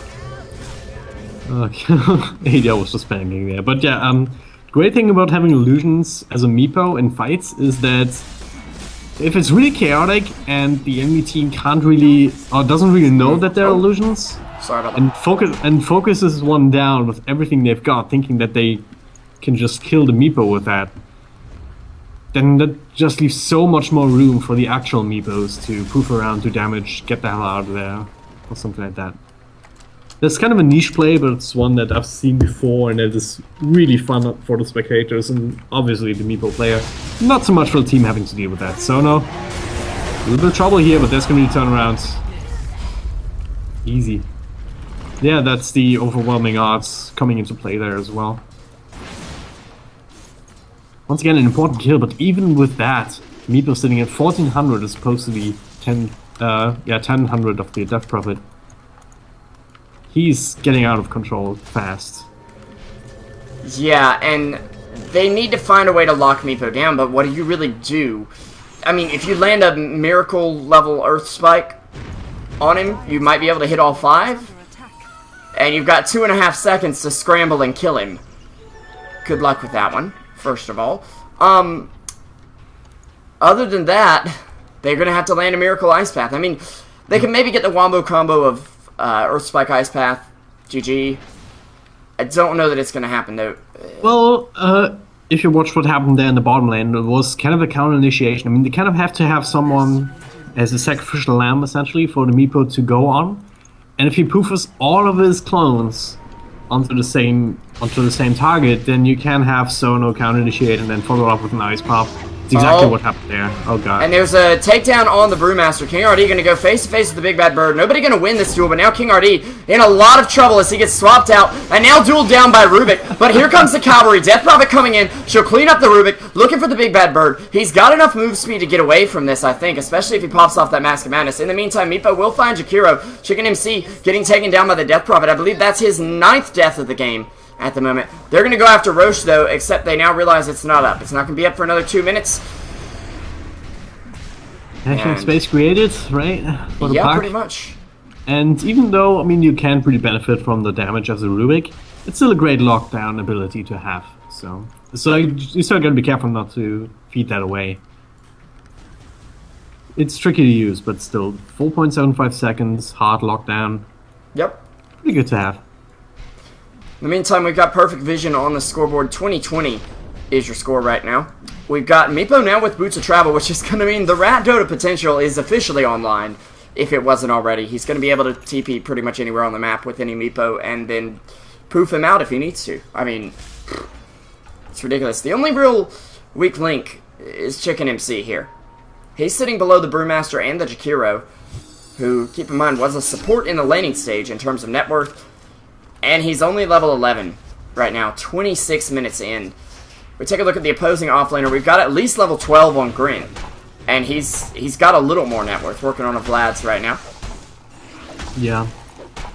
Okay. ADR was just panicking there. But yeah, the great thing about having illusions as a Meepo in fights is that if it's really chaotic and the enemy team can't really, or doesn't really know that they're illusions, sorry about that. And focuses one down with everything they've got, thinking that they can just kill the Meepo with that, then that just leaves so much more room for the actual Meepos to poof around, do damage, get the hell out of there, or something like that. That's kind of a niche play, but it's one that I've seen before, and it is really fun for the spectators, and obviously the Meepo player. Not so much for the team having to deal with that. So no, a little bit of trouble here, but there's going to be turnarounds. Easy. Yeah, that's the overwhelming odds coming into play there as well. Once again, an important kill, but even with that, Meepo sitting at 1400 is supposed to be 1000 of the death profit. He's getting out of control fast. Yeah, and they need to find a way to lock Meepo down, but what do you really do? I mean, if you land a miracle level Earth Spike on him, you might be able to hit all 5. And you've got 2.5 seconds to scramble and kill him. Good luck with that one, first of all. Other than that, they're going to have to land a Miracle Ice Path. I mean, they can maybe get the wombo combo of Earth Spike Ice Path, GG. I don't know that it's going to happen, though. Well, if you watch what happened there in the bottom lane, it was kind of a counter initiation. I mean, they kind of have to have someone as a sacrificial lamb, essentially, for the Meepo to go on. And if he poofs all of his clones onto the same target, then you can have Sono counter initiate and then follow up with an ice pop. It's exactly what happened there. Oh god. And there's a takedown on the Brewmaster. King RD going to go face to face with the Big Bad Bird. Nobody going to win this duel, but now King RD in a lot of trouble as he gets swapped out and now dueled down by Rubik. But here comes the Cavalry. Death Prophet coming in. She'll clean up the Rubik, looking for the Big Bad Bird. He's got enough move speed to get away from this, I think, especially if he pops off that Mask of Madness. In the meantime, Meepo will find Jakiro. Chicken MC getting taken down by the Death Prophet. I believe that's his 9th death of the game at the moment. They're going to go after Roche, though, except they now realize it's not up. It's not going to be up for another 2 minutes. National space created, right? For the yeah, puck. pretty much. And even though, I mean, you can pretty benefit from the damage of the Rubik, it's still a great lockdown ability to have. So you still gotta be careful not to feed that away. It's tricky to use, but still, 4.75 seconds, hard lockdown. Yep. Pretty good to have. In the meantime, we've got perfect vision on the scoreboard. 2020 is your score right now. We've got Meepo now with Boots of Travel, which is going to mean the Rat Dota potential is officially online, if it wasn't already. He's going to be able to TP pretty much anywhere on the map with any Meepo and then poof him out if he needs to. I mean, it's ridiculous. The only real weak link is Chicken MC here. He's sitting below the Brewmaster and the Jakiro, who, keep in mind, was a support in the laning stage in terms of net worth, and he's only level 11 right now, 26 minutes in. We take a look at the opposing offlaner. We've got at least level 12 on Grin. And he's got a little more net worth working on a Vlad's right now. Yeah.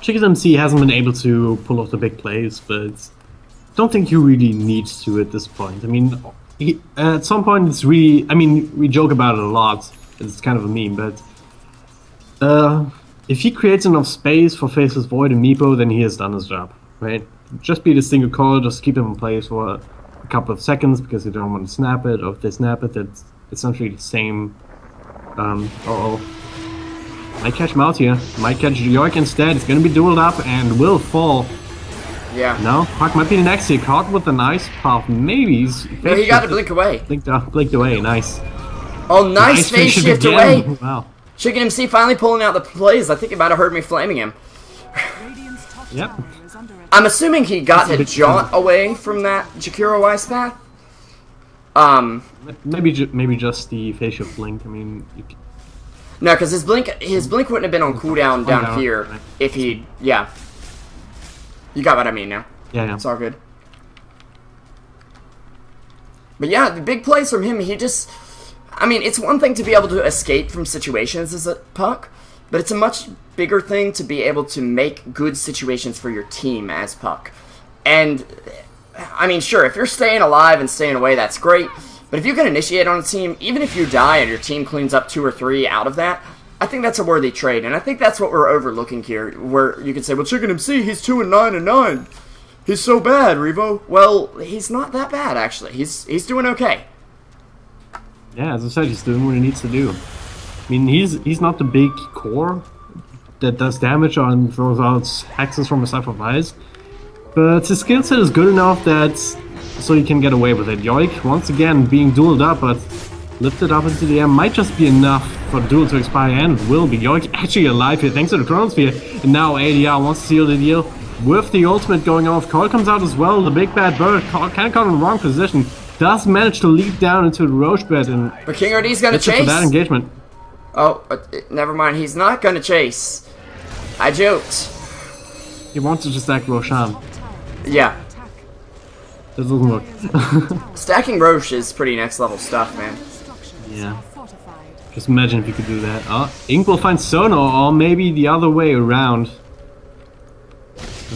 Chicken MC hasn't been able to pull off the big plays, but don't think you really need to at this point. I mean, at some point it's really... I mean, we joke about it a lot. It's kind of a meme, but... if he creates enough space for Faceless Void and Meepo, then he has done his job, right? Just be the single call, just keep him in place for a couple of seconds because you don't want to snap it, or if they snap it, it's essentially the same. Might catch him out here. Might catch York instead. It's gonna be dueled up and will fall. Yeah. No, Puck might be the next here. Caught with a nice pop. Maybe he's... No, he got to blink away. Blinked away. Nice. Oh, nice phase shift again. away. Wow. Chicken MC finally pulling out the plays. I think it might have heard me flaming him. Yep. I'm assuming he got to jaunt away from that Jakiro Ice Path. Maybe just the phase shift blink. I mean... No, because his blink wouldn't have been on cooldown down here if he... Yeah. You got what I mean now. Yeah. It's all good. But yeah, the big plays from him, he just... I mean, it's one thing to be able to escape from situations as a Puck, but it's a much bigger thing to be able to make good situations for your team as Puck. And, I mean, sure, if you're staying alive and staying away, that's great. But if you can initiate on a team, even if you die and your team cleans up 2 or 3 out of that, I think that's a worthy trade. And I think that's what we're overlooking here, where you could say, well, Chicken MC, he's 2-9-9. He's so bad, Revo. Well, he's not that bad, actually. He's doing okay. Yeah, as I said, he's doing what he needs to do. I mean, he's not the big core that does damage and throws out hexes from a Cypher of Ice, but his skill set is good enough that so he can get away with it. Yoik, once again, being dueled up, but lifted up into the air might just be enough for the duel to expire, and will be. Yoik actually alive here thanks to the Chronosphere, and now ADR wants to seal the deal with the ultimate going off. Call comes out as well, the Big Bad Bird, kind of caught in the wrong position. Does manage to leap down into the Roche bed, and but King RD's gonna chase for that engagement. Oh, never mind. He's not gonna chase. I joked. He wants to just stack Roshan. Yeah. That doesn't work. Stacking Roche is pretty next level stuff, man. Yeah. are fortified. Just imagine if you could do that. Oh, Ink will find Sono, or maybe the other way around.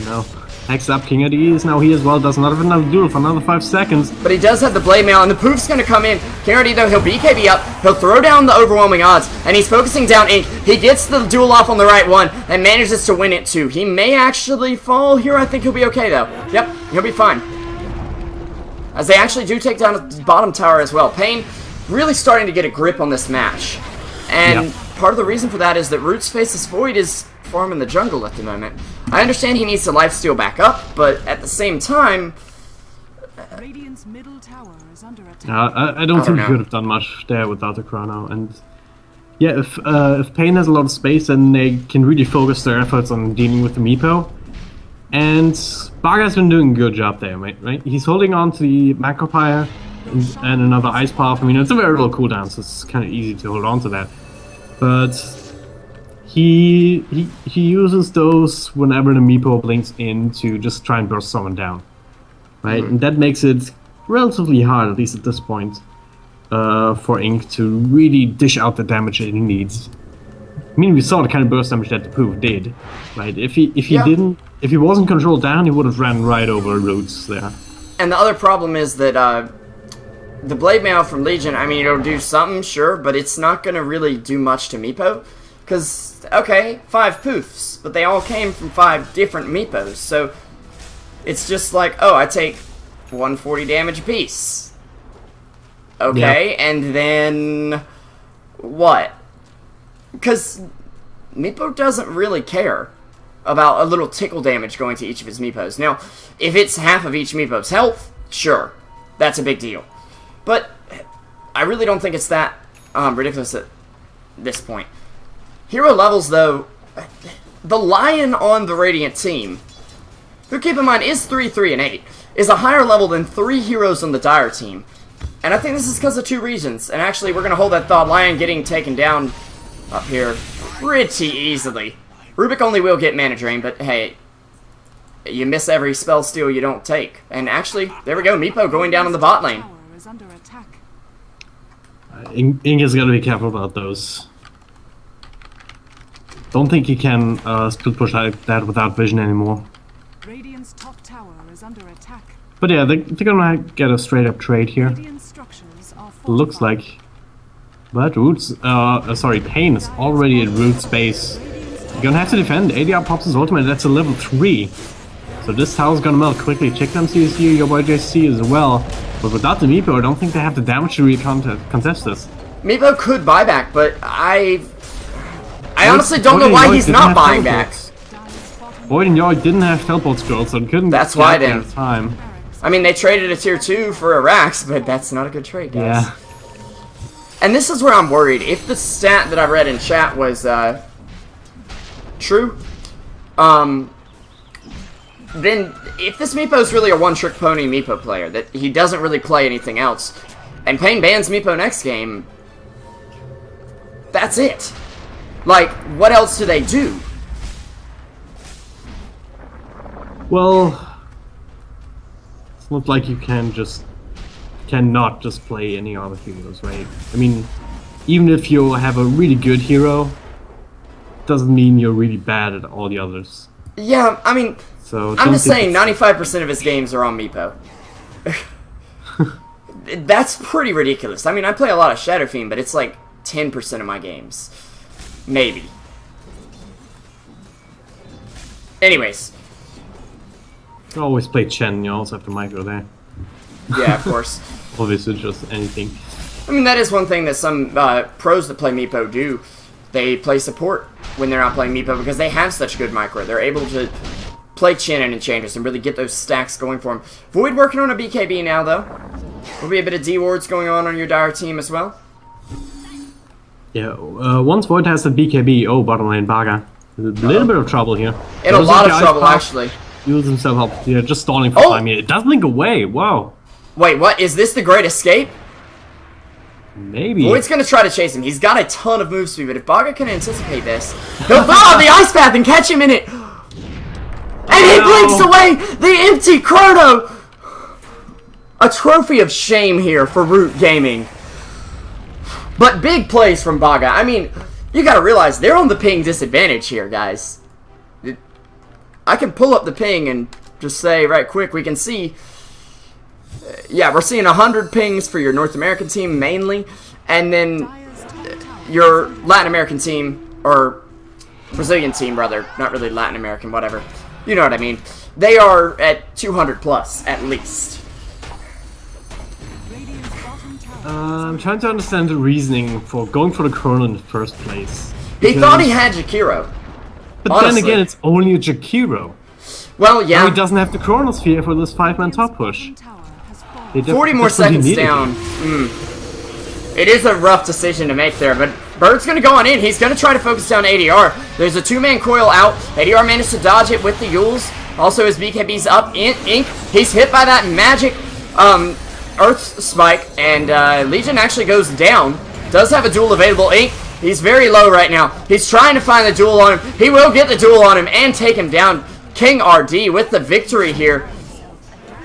No. Next up, King Eddie is now here as well. Does not have another duel for another 5 seconds. But he does have the blade mail, and the poof's gonna come in. King though, he'll BKB up, he'll throw down the overwhelming odds, and he's focusing down Ink. He gets the duel off on the right one, and manages to win it too. He may actually fall here. I think he'll be okay though. Yep, he'll be fine. As they actually do take down the bottom tower as well. Pain really starting to get a grip on this match. And part of the reason for that is that Root's Faceless Void is farming the jungle at the moment. I understand he needs to lifesteal back up, but at the same time... Radiant's middle tower is under attack. I don't think he could have done much there without the chrono. And yeah, if Pain has a lot of space, then they can really focus their efforts on dealing with the Meepo. And Baga's been doing a good job there, right? He's holding on to the Macropire and another Ice Path. I mean, it's a very low cooldown, so it's kind of easy to hold on to that. But he uses those whenever the Meepo blinks in to just try and burst someone down, right? And that makes it relatively hard, at least at this point, for Ink to really dish out the damage that he needs. I mean, we saw the kind of burst damage that the Poof did, right? If he wasn't controlled down, he would have ran right over Roots there. And the other problem is that the Blade Mail from Legion, I mean, it'll do something, sure, but it's not going to really do much to Meepo. Because, okay, 5 Poofs, but they all came from 5 different Meepos, so it's just like, oh, I take 140 damage apiece. Okay, and then what? Because Meepo doesn't really care about a little tickle damage going to each of his Meepos. Now, if it's half of each Meepo's health, sure, that's a big deal. But I really don't think it's that ridiculous at this point. Hero levels, though, the Lion on the Radiant team, who, keep in mind, is 3, 3, and 8, is a higher level than 3 heroes on the Dire team. And I think this is because of 2 reasons. And actually, we're going to hold that thought. Lion getting taken down up here pretty easily. Rubik only will get Mana Drain, but hey, you miss every spell steal you don't take. And actually, there we go, Meepo going down on the bot lane. Is under attack. Ink has got to be careful about those. Don't think he can split push like that without vision anymore. Radiant's top tower is under attack. But yeah, they're gonna get a straight up trade here. Radiant structures are fortified. Looks like. But Roots, Pain is already at Root's base. You're gonna have to defend. ADR pops his ultimate, that's a level 3. So this tower's gonna melt quickly. Check them CSU, your boy JC as well. But without the Meepo, I don't think they have the damage to really contest this. Meepo could buy back, but I honestly don't know why he's not buying back. Void and Yoy didn't have teleport scrolls, so it couldn't That's why get then. there in time. I mean, they traded a tier 2 for a Rax, but that's not a good trade, guys. Yeah. And this is where I'm worried. If the stat that I read in chat was true, then if this Meepo is really a one-trick pony Meepo player, that he doesn't really play anything else, and Pain bans Meepo next game, that's it. Like, what else do they do? Well, it's not like you cannot just play any other heroes, right? I mean, even if you have a really good hero, doesn't mean you're really bad at all the others. Yeah, I mean, So I'm just saying 95% of his games are on Meepo. That's pretty ridiculous. I mean, I play a lot of Shadow Fiend, but it's like 10% of my games. Maybe. Anyways. You always play Chen, you also have the micro there. Yeah, of course. Obviously, just anything. I mean, that is one thing that some pros that play Meepo do. They play support when they're not playing Meepo because they have such good micro. They're able to play Chen and Enchantress and really get those stacks going for them. Void working on a BKB now, though. Will be a bit of D-wards going on your Dire team as well. Yeah, once Void has the BKB, bottom lane Baga. A little bit of trouble here. In a lot of trouble, actually. Heals himself up. Yeah, just stalling for time here. It does blink away. Wow. Wait, what? Is this the Great Escape? Maybe. Void's gonna try to chase him. He's got a ton of move speed, but if Baga can anticipate this, he'll throw out the Ice Path and catch him in it! And he blinks away the empty Chrono! A trophy of shame here for Root Gaming. But big plays from BoA. I mean, you gotta realize they're on the ping disadvantage here, guys. I can pull up the ping and just say right quick, we can see, yeah, we're seeing 100 pings for your North American team mainly, and then your Latin American team, or Brazilian team rather, not really Latin American, whatever. You know what I mean. They are at 200 plus, at least. I'm trying to understand the reasoning for going for the Chrono in the first place. He thought he had Jakiro. But honestly. then again, it's only a Jakiro. Well, yeah. And he doesn't have the Chronosphere for this 5-man top push. 40 more seconds down. It is a rough decision to make there, but Bird's going to go on in. He's going to try to focus down ADR. There's a 2-man coil out. ADR managed to dodge it with the Yules. Also, his BKB's up. Ink. He's hit by that magic Earth Spike, and Legion actually goes down. Does have a duel available. Ink. He's very low right now. He's trying to find the duel on him. He will get the duel on him and take him down. King RD with the victory here.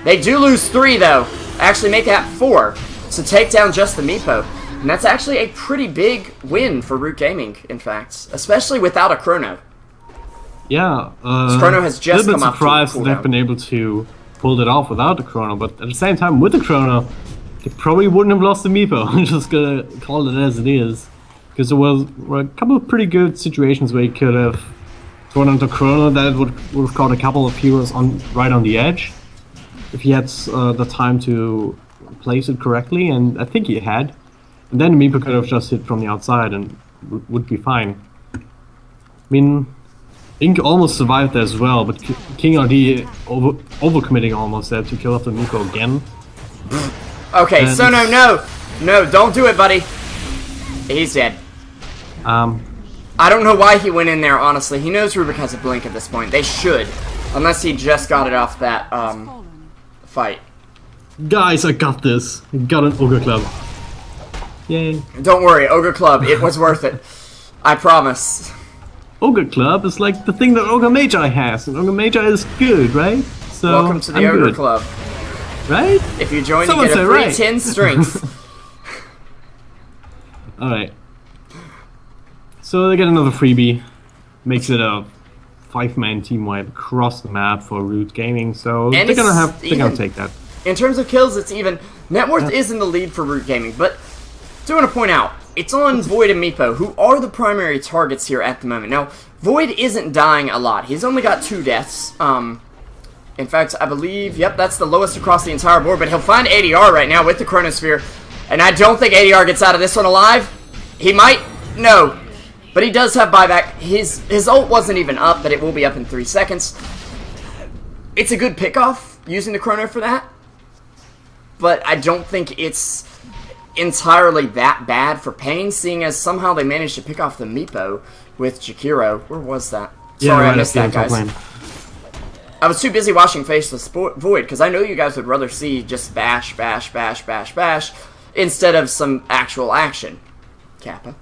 They do lose 3, though. Actually make that 4 to take down just the Meepo. And that's actually a pretty big win for Root Gaming, in fact. Especially without a Chrono. Yeah, Chrono has just come up to surprised that they've been able to pull it off without the Chrono, but at the same time, with the Chrono, they probably wouldn't have lost the Meepo. I'm just gonna call it as it is. Because there were a couple of pretty good situations where he could have thrown out the Chrono that would have caught a couple of heroes right on the edge. If he had the time to place it correctly, and I think he had. And then the Meepo could have just hit from the outside and would be fine. I mean, Ink almost survived as well, but King RD overcommitting almost there to kill off the Meepo again. Okay, and so no, don't do it, buddy. He's dead. I don't know why he went in there, honestly. He knows Rubik has a blink at this point. They should. Unless he just got it off that, fight. Guys, I got this. I got an Ogre Club. Yay. Don't worry, Ogre Club. It was worth it. I promise. Ogre Club is like the thing that Ogre Magi has, and Ogre Magi is good, right? So welcome to the Ogre Club. Right? If you join, you get a free 10 strength. Alright. So they get another freebie. Makes it a 5-man team wipe across the map for Root Gaming, so and they're gonna take that. In terms of kills, it's even. Net worth is in the lead for Root Gaming, but do want to point out, it's on Void and Meepo, who are the primary targets here at the moment. Now, Void isn't dying a lot. He's only got 2 deaths. In fact, I believe, yep, that's the lowest across the entire board, but he'll find ADR right now with the Chronosphere, and I don't think ADR gets out of this one alive. He might, no, but he does have buyback. His ult wasn't even up, but it will be up in 3 seconds. It's a good pickoff, using the Chrono for that, but I don't think it's entirely that bad for Pain, seeing as somehow they managed to pick off the Meepo with Jakiro. Where was that? Sorry, I missed that, guys. I was too busy watching Faceless Void, because I know you guys would rather see just bash, bash, bash, bash, bash, instead of some actual action. Kappa.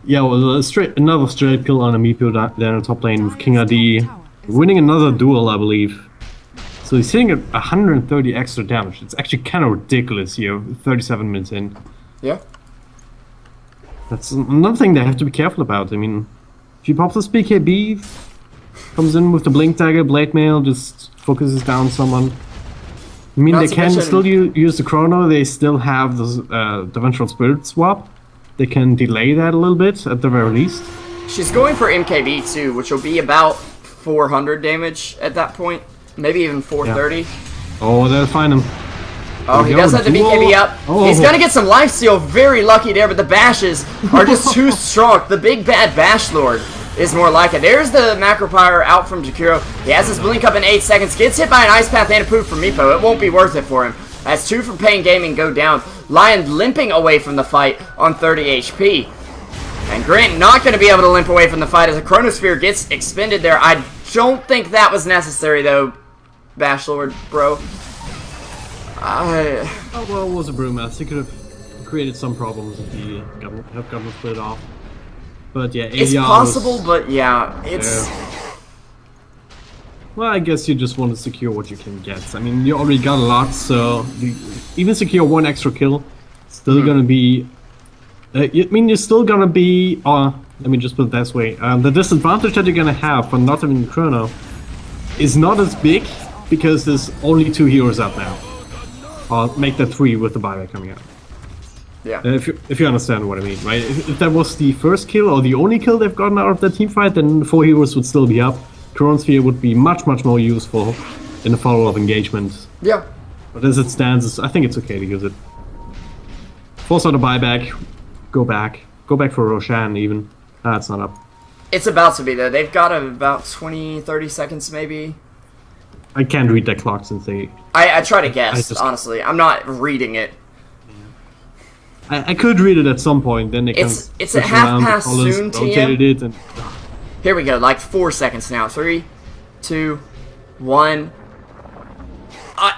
Yeah, well, another straight kill on a Meepo down in the top lane with King RD, winning another duel, I believe. So he's hitting at 130 extra damage. It's actually kind of ridiculous here, 37 minutes in. Yeah. That's another thing they have to be careful about. I mean, if you pop this BKB, comes in with the Blink Dagger, Blade Mail, just focuses down someone. I mean, they can still use the Chrono, they still have the Dimensional Spirit swap. They can delay that a little bit, at the very least. She's going for MKB too, which will be about 400 damage at that point. Maybe even 430. Yeah. Oh, they'll find him. Oh, he does have the BKB up. Oh. He's gonna get some lifesteal. Very lucky there, but the bashes are just too strong. The big bad Bash Lord is more like it. There's the Macro Pyre out from Jakiro. He has his blink up in 8 seconds. Gets hit by an Ice Path and a poof from Meepo. It won't be worth it for him. As 2 from Pain Gaming go down. Lion limping away from the fight on 30 HP. And Grant not going to be able to limp away from the fight as a Chronosphere gets expended there. I don't think that was necessary, though, Bash Lord, bro. Oh, well, it was a Brewmaster. He could have created some problems if he had gotten split off. But yeah, it's possible, but yeah, it's... Yeah. Well, I guess you just want to secure what you can get. I mean, you already got a lot, so you even secure 1 extra kill. Still gonna be... I mean, you're still gonna be... let me just put it this way. The disadvantage that you're gonna have for not having Chrono is not as big because there's only 2 heroes out now. I'll make that 3 with the buyback coming out. Yeah. If you understand what I mean, right? If that was the first kill or the only kill they've gotten out of that team fight, then 4 heroes would still be up. Chronosphere would be much more useful in a follow-up engagement. Yeah. But as it stands, I think it's okay to use it. Force out a buyback, go back for Roshan even. It's not up. It's about to be though. They've got about 20-30 seconds maybe. I can't read that clock since they... I try to guess, honestly. I'm not reading it. I could read it at some point, then they can... It's at half past soon, TM. It and... Here we go, like 4 seconds now. 3, 2, 1.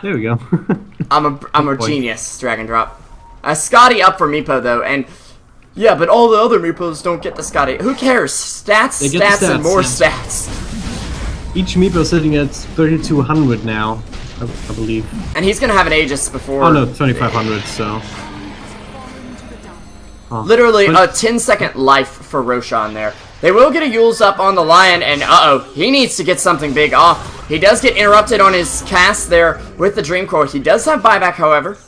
There we go. I'm a genius, Dragondrop. Scotty up for Meepo though, and yeah, but all the other Meepos don't get the Scotty. Who cares? Stats, and more stats. Each Meepo sitting at 3,200 now, I believe. And he's gonna have an Aegis before. Oh no, 2,500. So. Literally a 10-second life for Roshan there. They will get a Yule's up on the Lion, and he needs to get something big off. He does get interrupted on his cast there with the Dream Core. He does have buyback, however.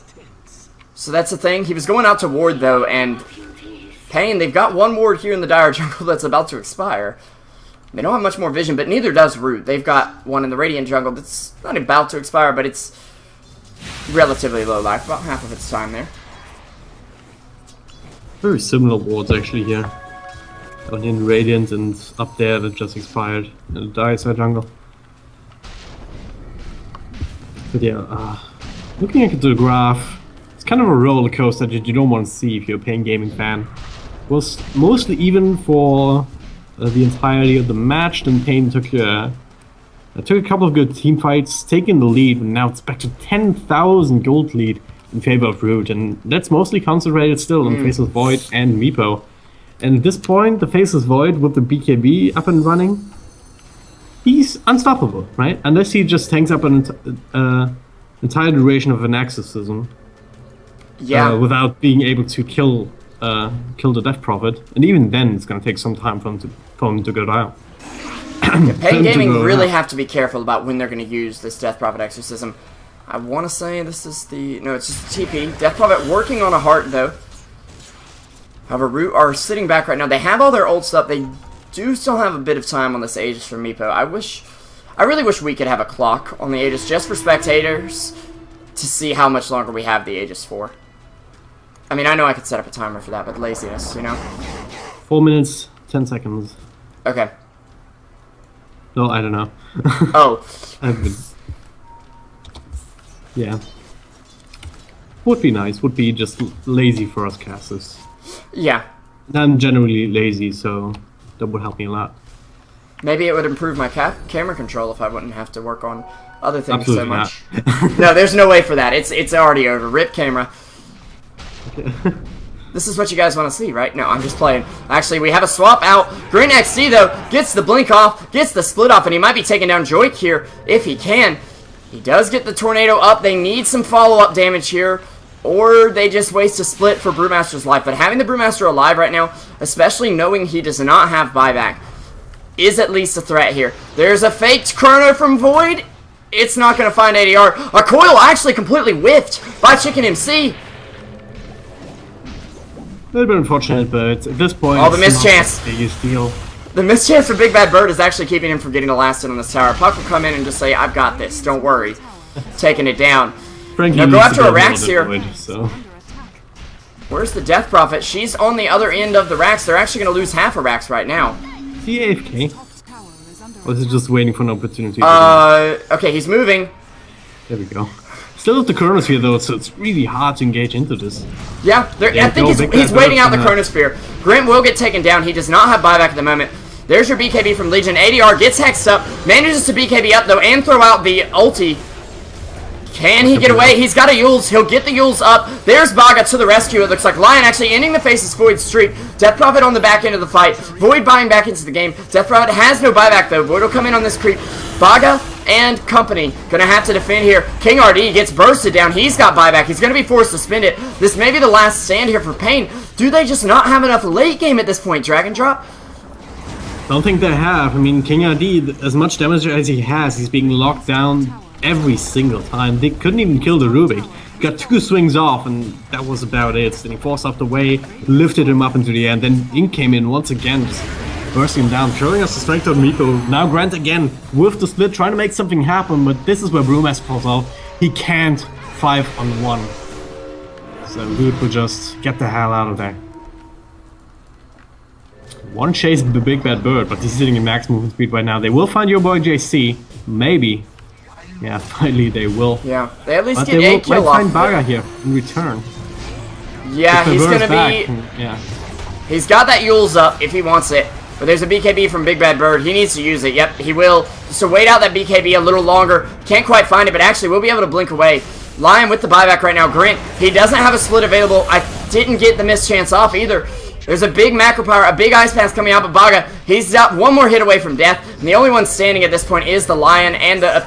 So that's the thing. He was going out to ward, though, and Pain, they've got one ward here in the Dire Jungle that's about to expire. They don't have much more vision, but neither does Root. They've got one in the Radiant Jungle that's not about to expire, but it's relatively low life, about half of its time there. Very similar wards, actually, here. One in Radiant and up there that just expired in the Dire Jungle. But yeah, looking at the graph, it's kind of a roller coaster that you don't want to see if you're a Pain Gaming fan. It was mostly even for the entirety of the match. Then Pain took a couple of good team fights, taking the lead, and now it's back to 10,000 gold lead in favor of Root, and that's mostly concentrated still on Faceless Void and Meepo. And at this point, the Faceless Void with the BKB up and running, he's unstoppable, right? Unless he just tanks up an entire duration of an exorcism. Yeah. Without being able to kill the Death Prophet, and even then, it's going to take some time for him to go down. Pain Gaming really have to be careful about when they're going to use this Death Prophet exorcism. I want to say this is the... No, it's just the TP. Death Prophet working on a heart, though. However, Root are sitting back right now. They have all their ults up. They do still have a bit of time on this Aegis for Meepo. I really wish we could have a clock on the Aegis just for spectators to see how much longer we have the Aegis for. I mean, I know I could set up a timer for that, but laziness, you know? 4 minutes, 10 seconds. Okay. No, I don't know. Oh. Yeah. Would be nice. Would be just lazy for us casters. Yeah. I'm generally lazy, so that would help me a lot. Maybe it would improve my camera control if I wouldn't have to work on other things Absolutely so much. Not. No, there's no way for that. It's already over. Rip camera. Okay. This is what you guys want to see, right? No, I'm just playing. Actually, we have a swap out. Green XD, though, gets the blink off, gets the split off, and he might be taking down Joik here if he can. He does get the tornado up. They need some follow-up damage here, or they just waste a split for Brewmaster's life. But having the Brewmaster alive right now, especially knowing he does not have buyback, is at least a threat here. There's a faked Chrono from Void. It's not going to find ADR. A coil actually completely whiffed by Chicken MC. A little bit unfortunate, but at this point... Oh, the missed chance. The biggest deal. The missed chance for Big Bad Bird is actually keeping him from getting the last hit on this tower. Puck will come in and just say, I've got this, don't worry. Taking it down. Frankie now go after a Rax here. Void, so. Where's the Death Prophet? She's on the other end of the Rax. They're actually going to lose half a Rax right now. Is he AFK? Or is he just waiting for an opportunity? Okay, he's moving. There we go. Still at the Chronosphere though, so it's really hard to engage into this. Yeah, I think he's waiting out the Chronosphere. Grant will get taken down. He does not have buyback at the moment. There's your BKB from Legion. ADR gets hexed up, manages to BKB up though, and throw out the ulti. Can he get away? He's got a Yules. He'll get the Yules up. There's Baga to the rescue. It looks like Lion actually ending the Faceless Void streak. Death Prophet on the back end of the fight. Void buying back into the game. Death Prophet has no buyback though. Void will come in on this creep. Baga and company gonna have to defend here. King RD gets bursted down. He's got buyback. He's gonna be forced to spend it. This may be the last stand here for Pain. Do they just not have enough late game at this point, Dragondrop? Don't think they have. I mean, King RD, as much damage as he has, he's being locked down every single time. They couldn't even kill the Rubik. Got 2 swings off, and that was about it. Then he forced off the way, lifted him up into the air, and then Ink came in once again, just bursting him down, showing us the strength of Miko. Now Grant again with the split, trying to make something happen, but this is where Brewmaster falls out. He can't 5-on-1. So Root will just get the hell out of there. One chase the big bad bird, but he's sitting in max movement speed right now. They will find your boy JC, maybe. Yeah, finally they will. Yeah, they at least but get a kill off. Might find Baga here in return. Yeah, he's gonna be. Yeah. He's got that Yule's up if he wants it. But there's a BKB from Big Bad Bird. He needs to use it. Yep, he will. So wait out that BKB a little longer. Can't quite find it, but actually we'll be able to blink away. Lion with the buyback right now. Grint, he doesn't have a split available. I didn't get the missed chance off either. There's a big macro power, a big ice pass coming out, but Baga, he's got one more hit away from death. And the only one standing at this point is the Lion and a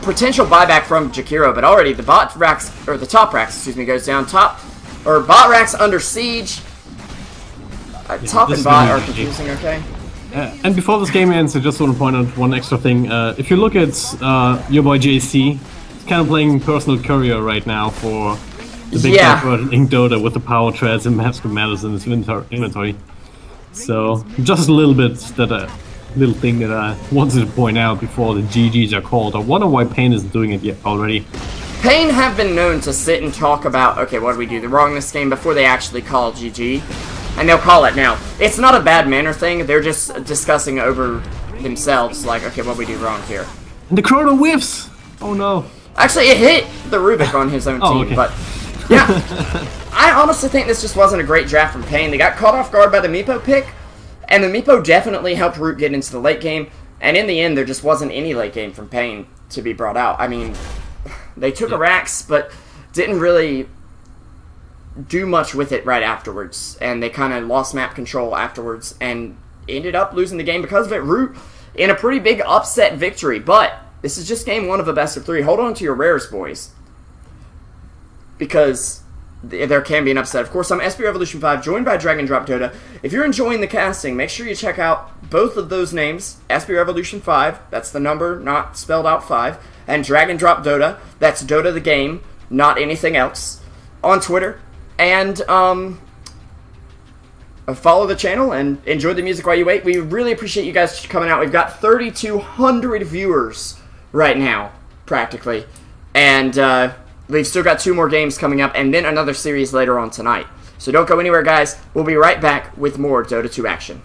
potential buyback from Jakiro. But already the bot racks, or the top racks, excuse me, goes down. Bot racks under siege. Top and bot are confusing, okay? And before this game ends, I just want to point out one extra thing. If you look at your boy JC, he's kind of playing personal courier right now for the big Ink Dota with the power treads and master metals in his inventory. So just a little bit little thing that I wanted to point out before the GGs are called. I wonder why Pain isn't doing it yet already. Pain have been known to sit and talk about, okay, what did we do wrong this game before they actually call GG. And they'll call it now. It's not a bad manner thing. They're just discussing over themselves, like, okay, what we do wrong here. And the Chrono whiffs! Oh no. Actually, it hit the Rubik on his own team, okay. But yeah. I honestly think this just wasn't a great draft from Pain. They got caught off guard by the Meepo pick, and the Meepo definitely helped Root get into the late game, and in the end, there just wasn't any late game from Pain to be brought out. I mean, they took a Rax, but didn't really do much with it right afterwards, and they kind of lost map control afterwards and ended up losing the game because of it. Root in a pretty big upset victory, but this is just game 1 of a best of 3. Hold on to your rares, boys, because there can be an upset. Of course, I'm SB Revolution 5, joined by Dragondrop Dota. If you're enjoying the casting, make sure you check out both of those names, SB Revolution 5, that's the number, not spelled out 5, and Dragondrop Dota, that's Dota the game, not anything else, on Twitter. And follow the channel and enjoy the music while you wait. We really appreciate you guys coming out. We've got 3,200 viewers right now, practically. And we've still got 2 more games coming up and then another series later on tonight. So don't go anywhere, guys. We'll be right back with more Dota 2 action.